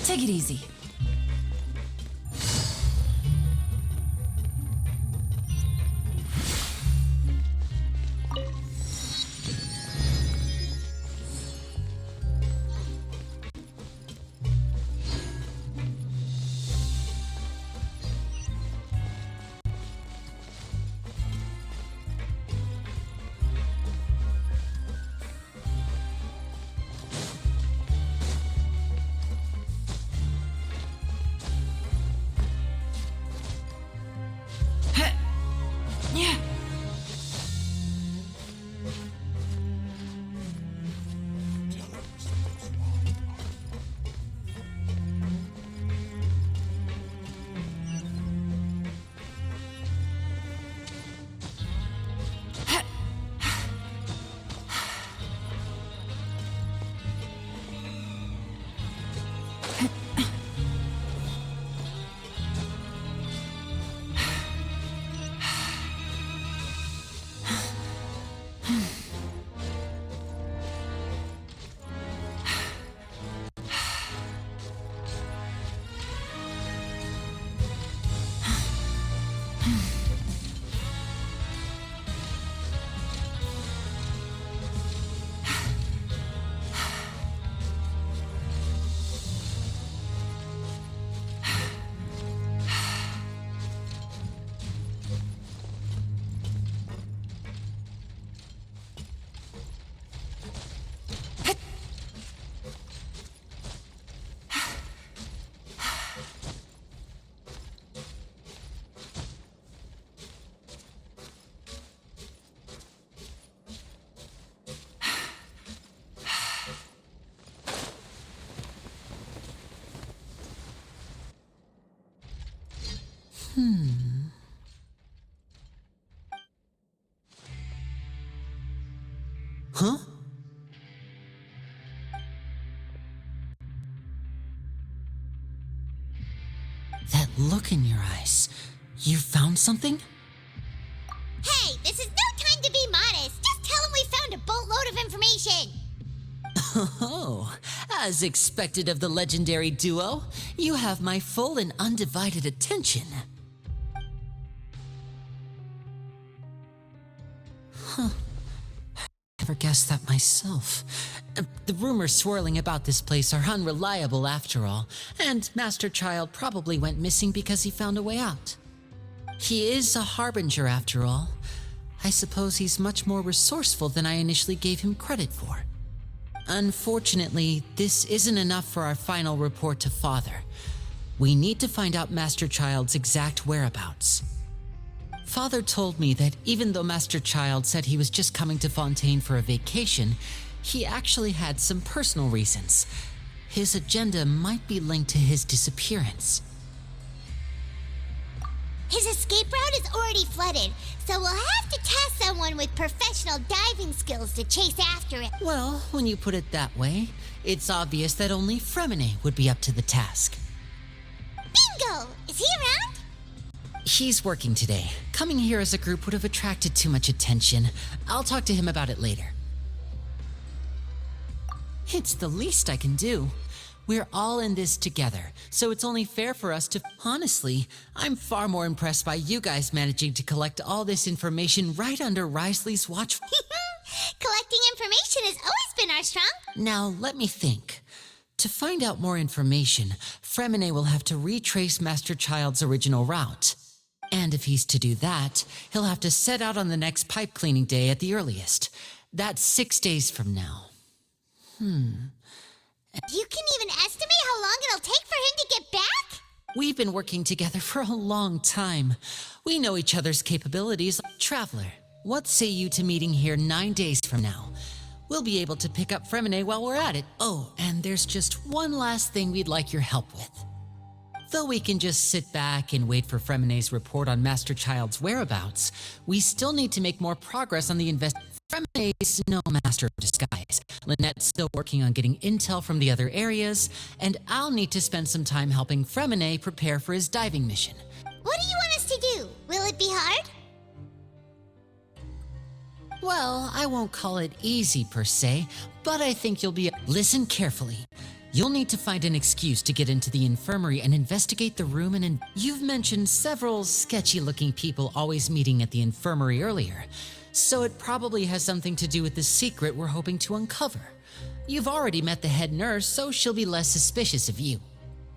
Speaker 1: Take it easy.
Speaker 5: Huh? That look in your eyes. You found something?
Speaker 3: Hey, this is no time to be modest. Just tell him we found a boatload of information.
Speaker 5: Oh, as expected of the legendary duo, you have my full and undivided attention.
Speaker 14: never guessed that myself. The rumors swirling about this place are unreliable after all, and Master Child probably went missing because he found a way out. He is a harbinger after all. I suppose he's much more resourceful than I initially gave him credit for. Unfortunately, this isn't enough for our final report to Father. We need to find out Master Child's exact whereabouts. Father told me that even though Master Child said he was just coming to Fontaine for a vacation, he actually had some personal reasons. His agenda might be linked to his disappearance.
Speaker 3: His escape route is already flooded, so we'll have to task someone with professional diving skills to chase after it.
Speaker 14: Well, when you put it that way, it's obvious that only Fremine would be up to the task.
Speaker 3: Bingo! Is he around?
Speaker 14: He's working today. Coming here as a group would have attracted too much attention. I'll talk to him about it later. It's the least I can do. We're all in this together, so it's only fair for us to... Honestly, I'm far more impressed by you guys managing to collect all this information right under Risley's watch.
Speaker 3: Collecting information has always been our strong.
Speaker 14: Now, let me think. To find out more information, Fremine will have to retrace Master Child's original route. And if he's to do that, he'll have to set out on the next pipe cleaning day at the earliest. That's 6 days from now.
Speaker 3: You can even estimate how long it'll take for him to get back?
Speaker 14: We've been working together for a long time. We know each other's capabilities. Traveler, what say you to meeting here 9 days from now? We'll be able to pick up Fremine while we're at it. Oh, and there's just one last thing we'd like your help with. Though we can just sit back and wait for Fremine's report on Master Child's whereabouts, we still need to make more progress on the Fremine is no master of disguise. Lynette's still working on getting intel from the other areas, and I'll need to spend some time helping Fremine prepare for his diving mission.
Speaker 3: What do you want us to do? Will it be hard?
Speaker 14: Well, I won't call it easy per se, but I think you'll be... Listen carefully. You'll need to find an excuse to get into the infirmary and investigate the room and... You've mentioned several sketchy-looking people always meeting at the infirmary earlier, so it probably has something to do with the secret we're hoping to uncover. You've already met the head nurse, so she'll be less suspicious of you.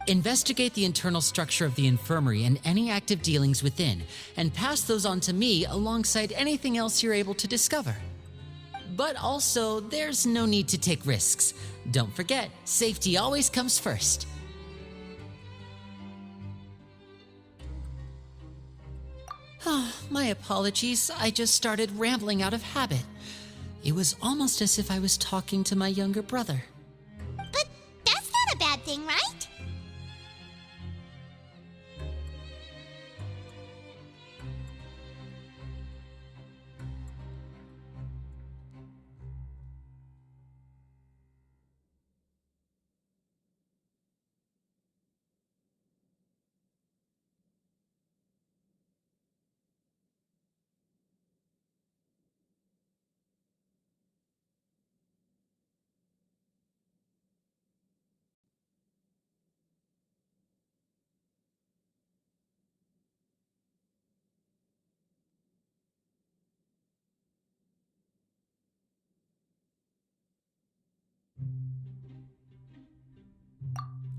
Speaker 14: Investigate the internal structure of the infirmary and any active dealings within, and pass those on to me alongside anything else you're able to discover. But also, there's no need to take risks. Don't forget, safety always comes first. My apologies, I just started rambling out of habit. It was almost as if I was talking to my younger brother.
Speaker 3: But that's not a bad thing, right?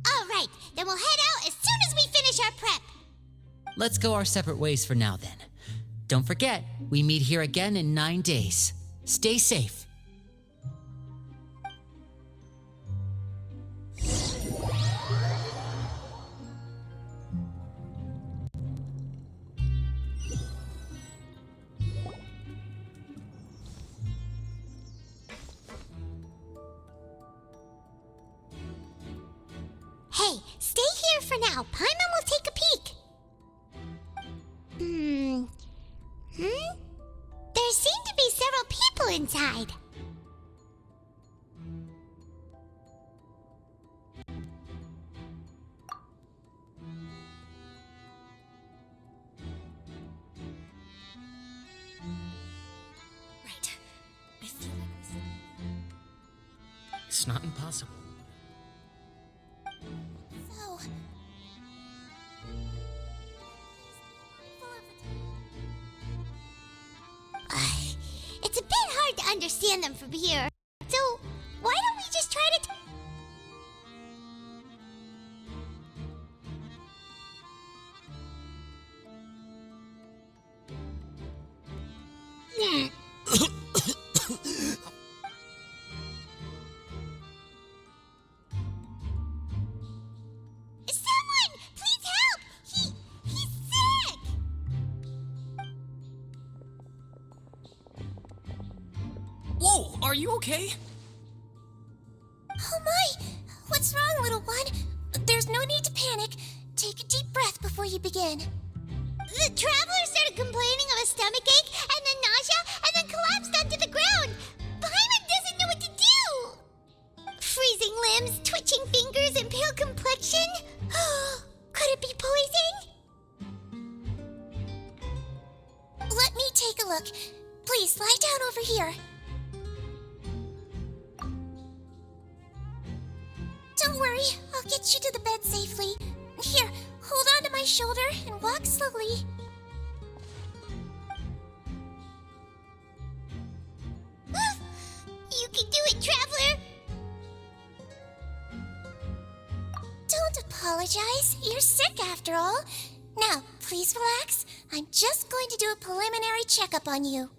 Speaker 3: All right, then we'll head out as soon as we finish our prep.
Speaker 14: Let's go our separate ways for now then. Don't forget, we meet here again in 9 days. Stay safe.
Speaker 3: Hey, stay here for now. Paimon will take a peek. There seem to be several people inside.
Speaker 14: Right. I feel like it's not impossible.
Speaker 3: So... It's a bit hard to understand them from here. So, why don't we just try to... Someone! Please help! He's sick!
Speaker 15: Whoa, are you okay?
Speaker 3: Oh my! What's wrong, little one? There's no need to panic. Take a deep breath before you begin. The traveler started complaining of a stomachache, and then nausea, and then collapsed onto the ground. Paimon doesn't know what to do! Freezing limbs, twitching fingers, and pale complexion? Could it be poison? Let me take a look. Please, lie down over here. Don't worry, I'll get you to the bed safely. Here, hold on to my shoulder and walk slowly. You can do it, traveler! Don't apologize. You're sick after all. Now, please relax. I'm just going to do a preliminary checkup on you.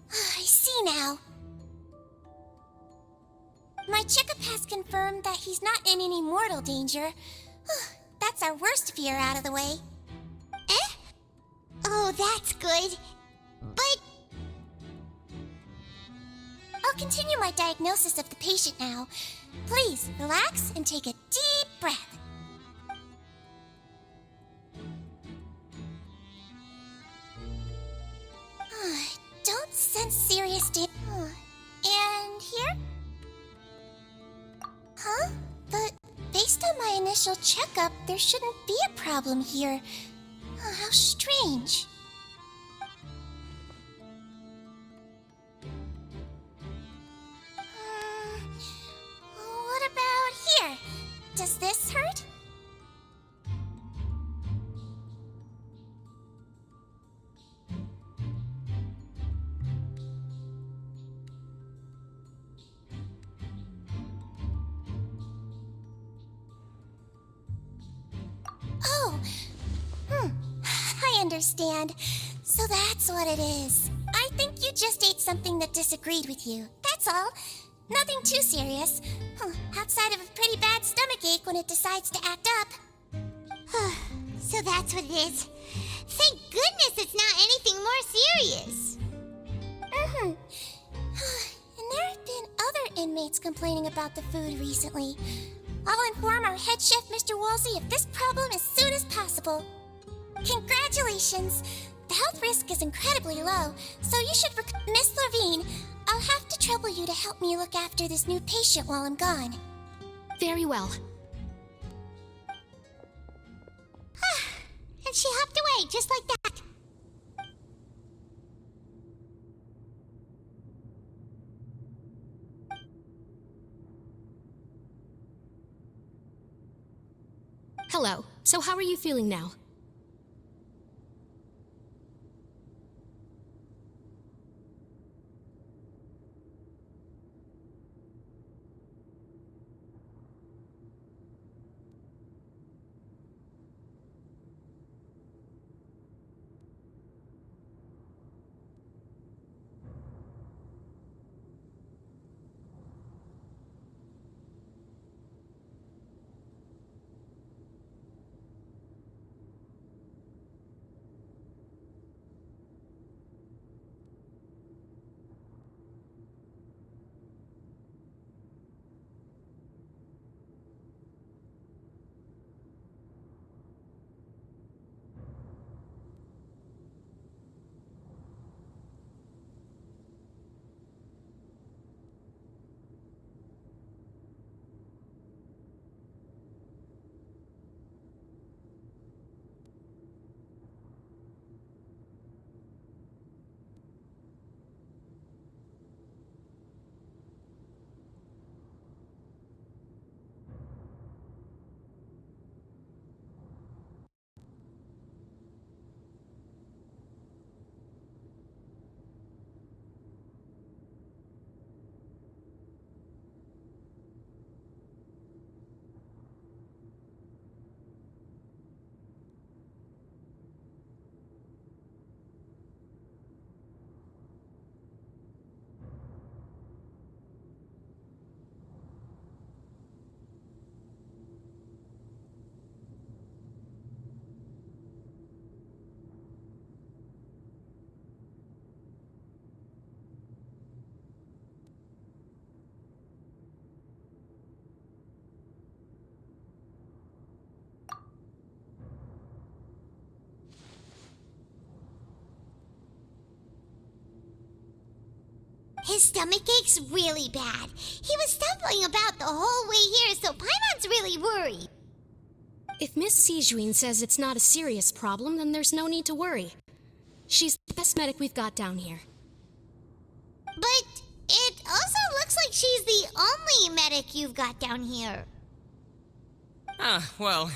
Speaker 3: I see now. My checkup has confirmed that he's not in any mortal danger. That's our worst fear out of the way. Eh? Oh, that's good. But... I'll continue my diagnosis of the patient now. Please, relax and take a deep breath. Don't sense serious damage. And here? Huh? But based on my initial checkup, there shouldn't be a problem here. How strange. What about here? Does this hurt? Oh, I understand. So that's what it is. I think you just ate something that disagreed with you. That's all. Nothing too serious. Outside of a pretty bad stomachache when it decides to act up. So that's what it is. Thank goodness it's not anything more serious. And there have been other inmates complaining about the food recently. I'll inform our head chef, Mr. Wolsey, of this problem as soon as possible. Congratulations! The health risk is incredibly low, so you should Miss Levine, I'll have to trouble you to help me look after this new patient while I'm gone.
Speaker 16: Very well.
Speaker 3: And she hopped away, just like that.
Speaker 16: Hello. So how are you feeling now?
Speaker 3: His stomach ache's really bad. He was stumbling about the whole way here, so Paimon's really worried.
Speaker 16: If Miss Sijuin says it's not a serious problem, then there's no need to worry. She's the best medic we've got down here.
Speaker 3: But it also looks like she's the only medic you've got down here.
Speaker 15: Ah, well,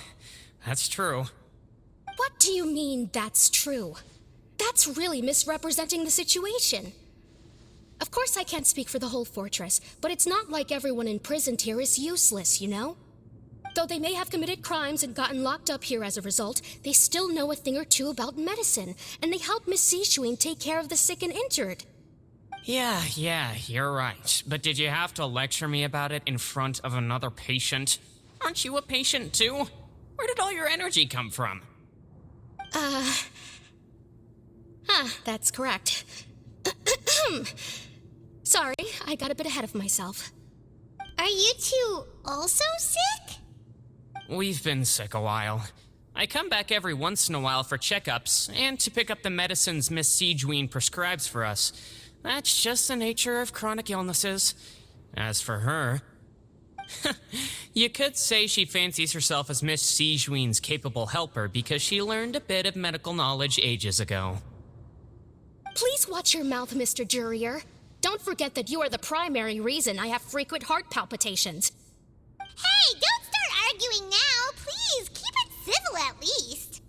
Speaker 15: that's true.
Speaker 16: What do you mean, that's true? That's really misrepresenting the situation. Of course I can't speak for the whole fortress, but it's not like everyone imprisoned here is useless, you know? Though they may have committed crimes and gotten locked up here as a result, they still know a thing or two about medicine, and they help Miss Sijuin take care of the sick and injured.
Speaker 15: Yeah, you're right. But did you have to lecture me about it in front of another patient? Aren't you a patient too? Where did all your energy come from?
Speaker 16: That's correct. Sorry, I got a bit ahead of myself.
Speaker 3: Are you two also sick?
Speaker 15: We've been sick a while. I come back every once in a while for checkups and to pick up the medicines Miss Sijuin prescribes for us. That's just the nature of chronic illnesses. As for her, you could say she fancies herself as Miss Sijuin's capable helper because she learned a bit of medical knowledge ages ago.
Speaker 16: Please watch your mouth, Mr. Jurier. Don't forget that you are the primary reason I have frequent heart palpitations.
Speaker 3: Hey, don't start arguing now! Please, keep it civil at least!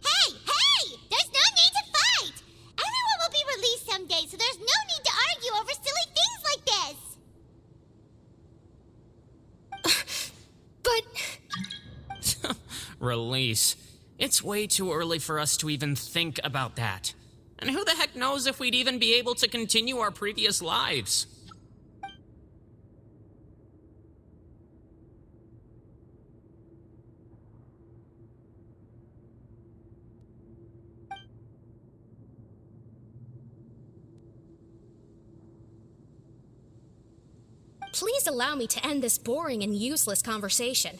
Speaker 3: Hey! There's no need to fight! Everyone will be released someday, so there's no need to argue over silly things like this!
Speaker 16: But...
Speaker 15: Release. It's way too early for us to even think about that. And who the heck knows if we'd even be able to continue our previous lives?
Speaker 16: Please allow me to end this boring and useless conversation.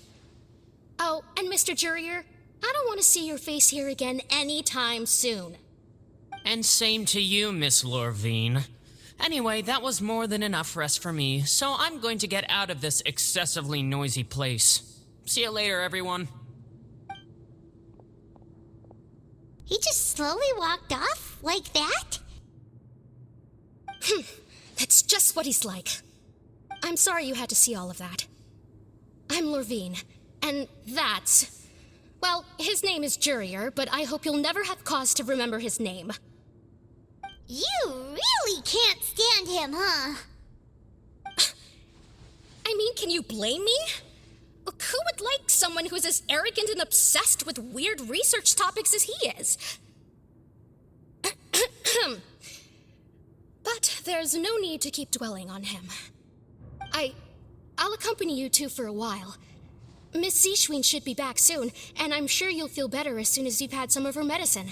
Speaker 16: Oh, and Mr. Jurier, I don't want to see your face here again anytime soon.
Speaker 15: And same to you, Miss Lorvine. Anyway, that was more than enough rest for me, so I'm going to get out of this excessively noisy place. See you later, everyone.
Speaker 3: He just slowly walked off like that?
Speaker 16: That's just what he's like. I'm sorry you had to see all of that. I'm Lorvine, and that's... Well, his name is Jurier, but I hope you'll never have cause to remember his name.
Speaker 3: You really can't stand him, huh?
Speaker 16: I mean, can you blame me? Who would like someone who's as arrogant and obsessed with weird research topics as he is? But there's no need to keep dwelling on him. I'll accompany you two for a while. Miss Sijuin should be back soon, and I'm sure you'll feel better as soon as you've had some of her medicine.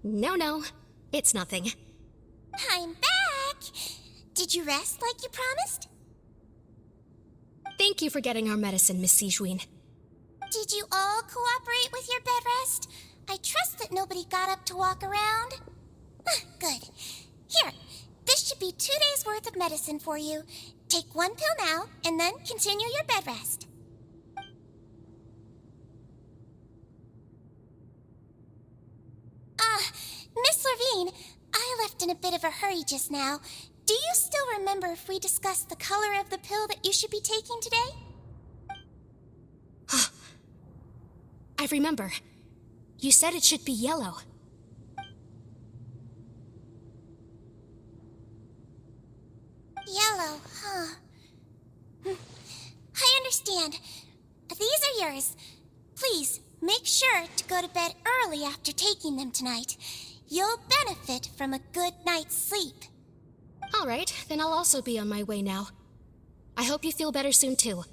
Speaker 16: No, it's nothing.
Speaker 3: I'm back! Did you rest like you promised?
Speaker 16: Thank you for getting our medicine, Miss Sigewin.
Speaker 3: Did you all cooperate with your bed rest? I trust that nobody got up to walk around. Good. Here, this should be 2 days' worth of medicine for you. Take 1 pill now, and then continue your bed rest. Miss Levine, I left in a bit of a hurry just now. Do you still remember if we discussed the color of the pill that you should be taking today?
Speaker 16: I remember. You said it should be yellow.
Speaker 3: Yellow, huh? I understand. These are yours. Please, make sure to go to bed early after taking them tonight. You'll benefit from a good night's sleep.
Speaker 16: All right, then I'll also be on my way now. I hope you feel better soon, too.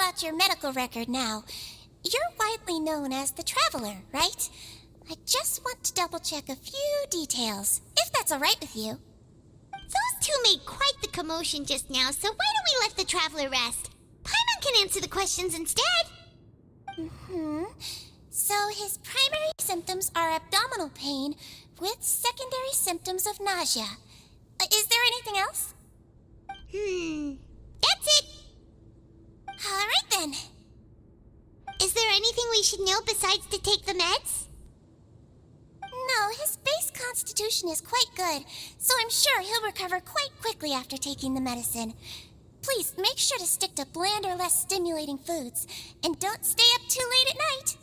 Speaker 3: about your medical record now. You're widely known as the Traveler, right? I just want to double-check a few details, if that's all right with you. Those two made quite the commotion just now, so why don't we let the Traveler rest? Paimon can answer the questions instead. So his primary symptoms are abdominal pain with secondary symptoms of nausea. Is there anything else? That's it. All right then. Is there anything we should know besides to take the meds? No, his base constitution is quite good, so I'm sure he'll recover quite quickly after taking the medicine. Please make sure to stick to bland or less stimulating foods, and don't stay up too late at night.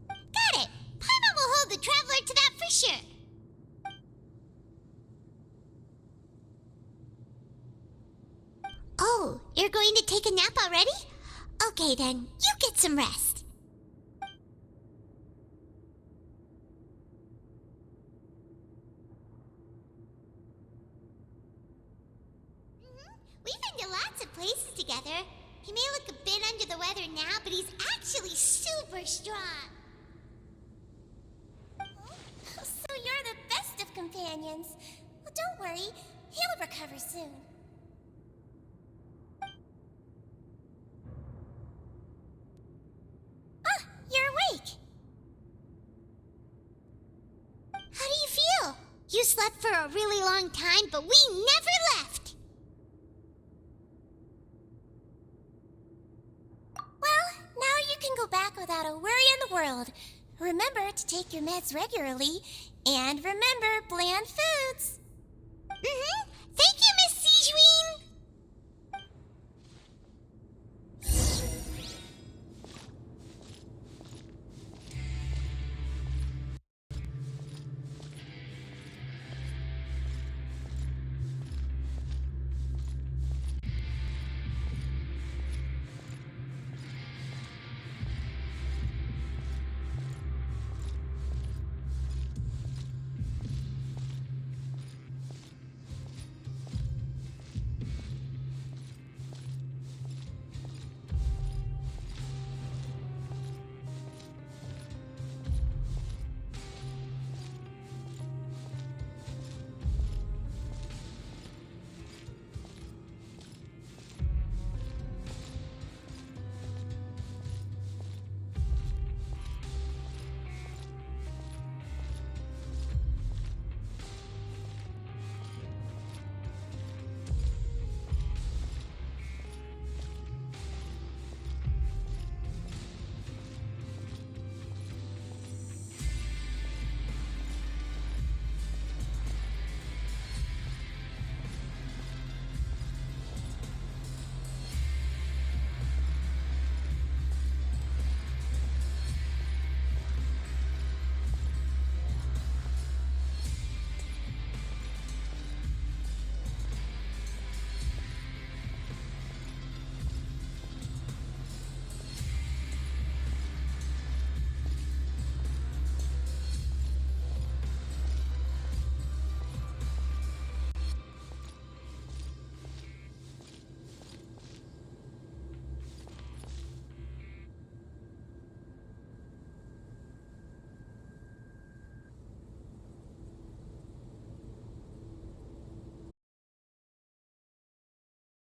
Speaker 3: Got it. Paimon will hold the Traveler to that for sure. Oh, you're going to take a nap already? Okay then, you get some rest. We've been to lots of places together. He may look a bit under the weather now, but he's actually super strong. So you're the best of companions. Well, don't worry, he'll recover soon. Ah, you're awake. How do you feel? You slept for a really long time, but we never left. Well, now you can go back without a worry in the world. Remember to take your meds regularly, and remember bland foods. Thank you,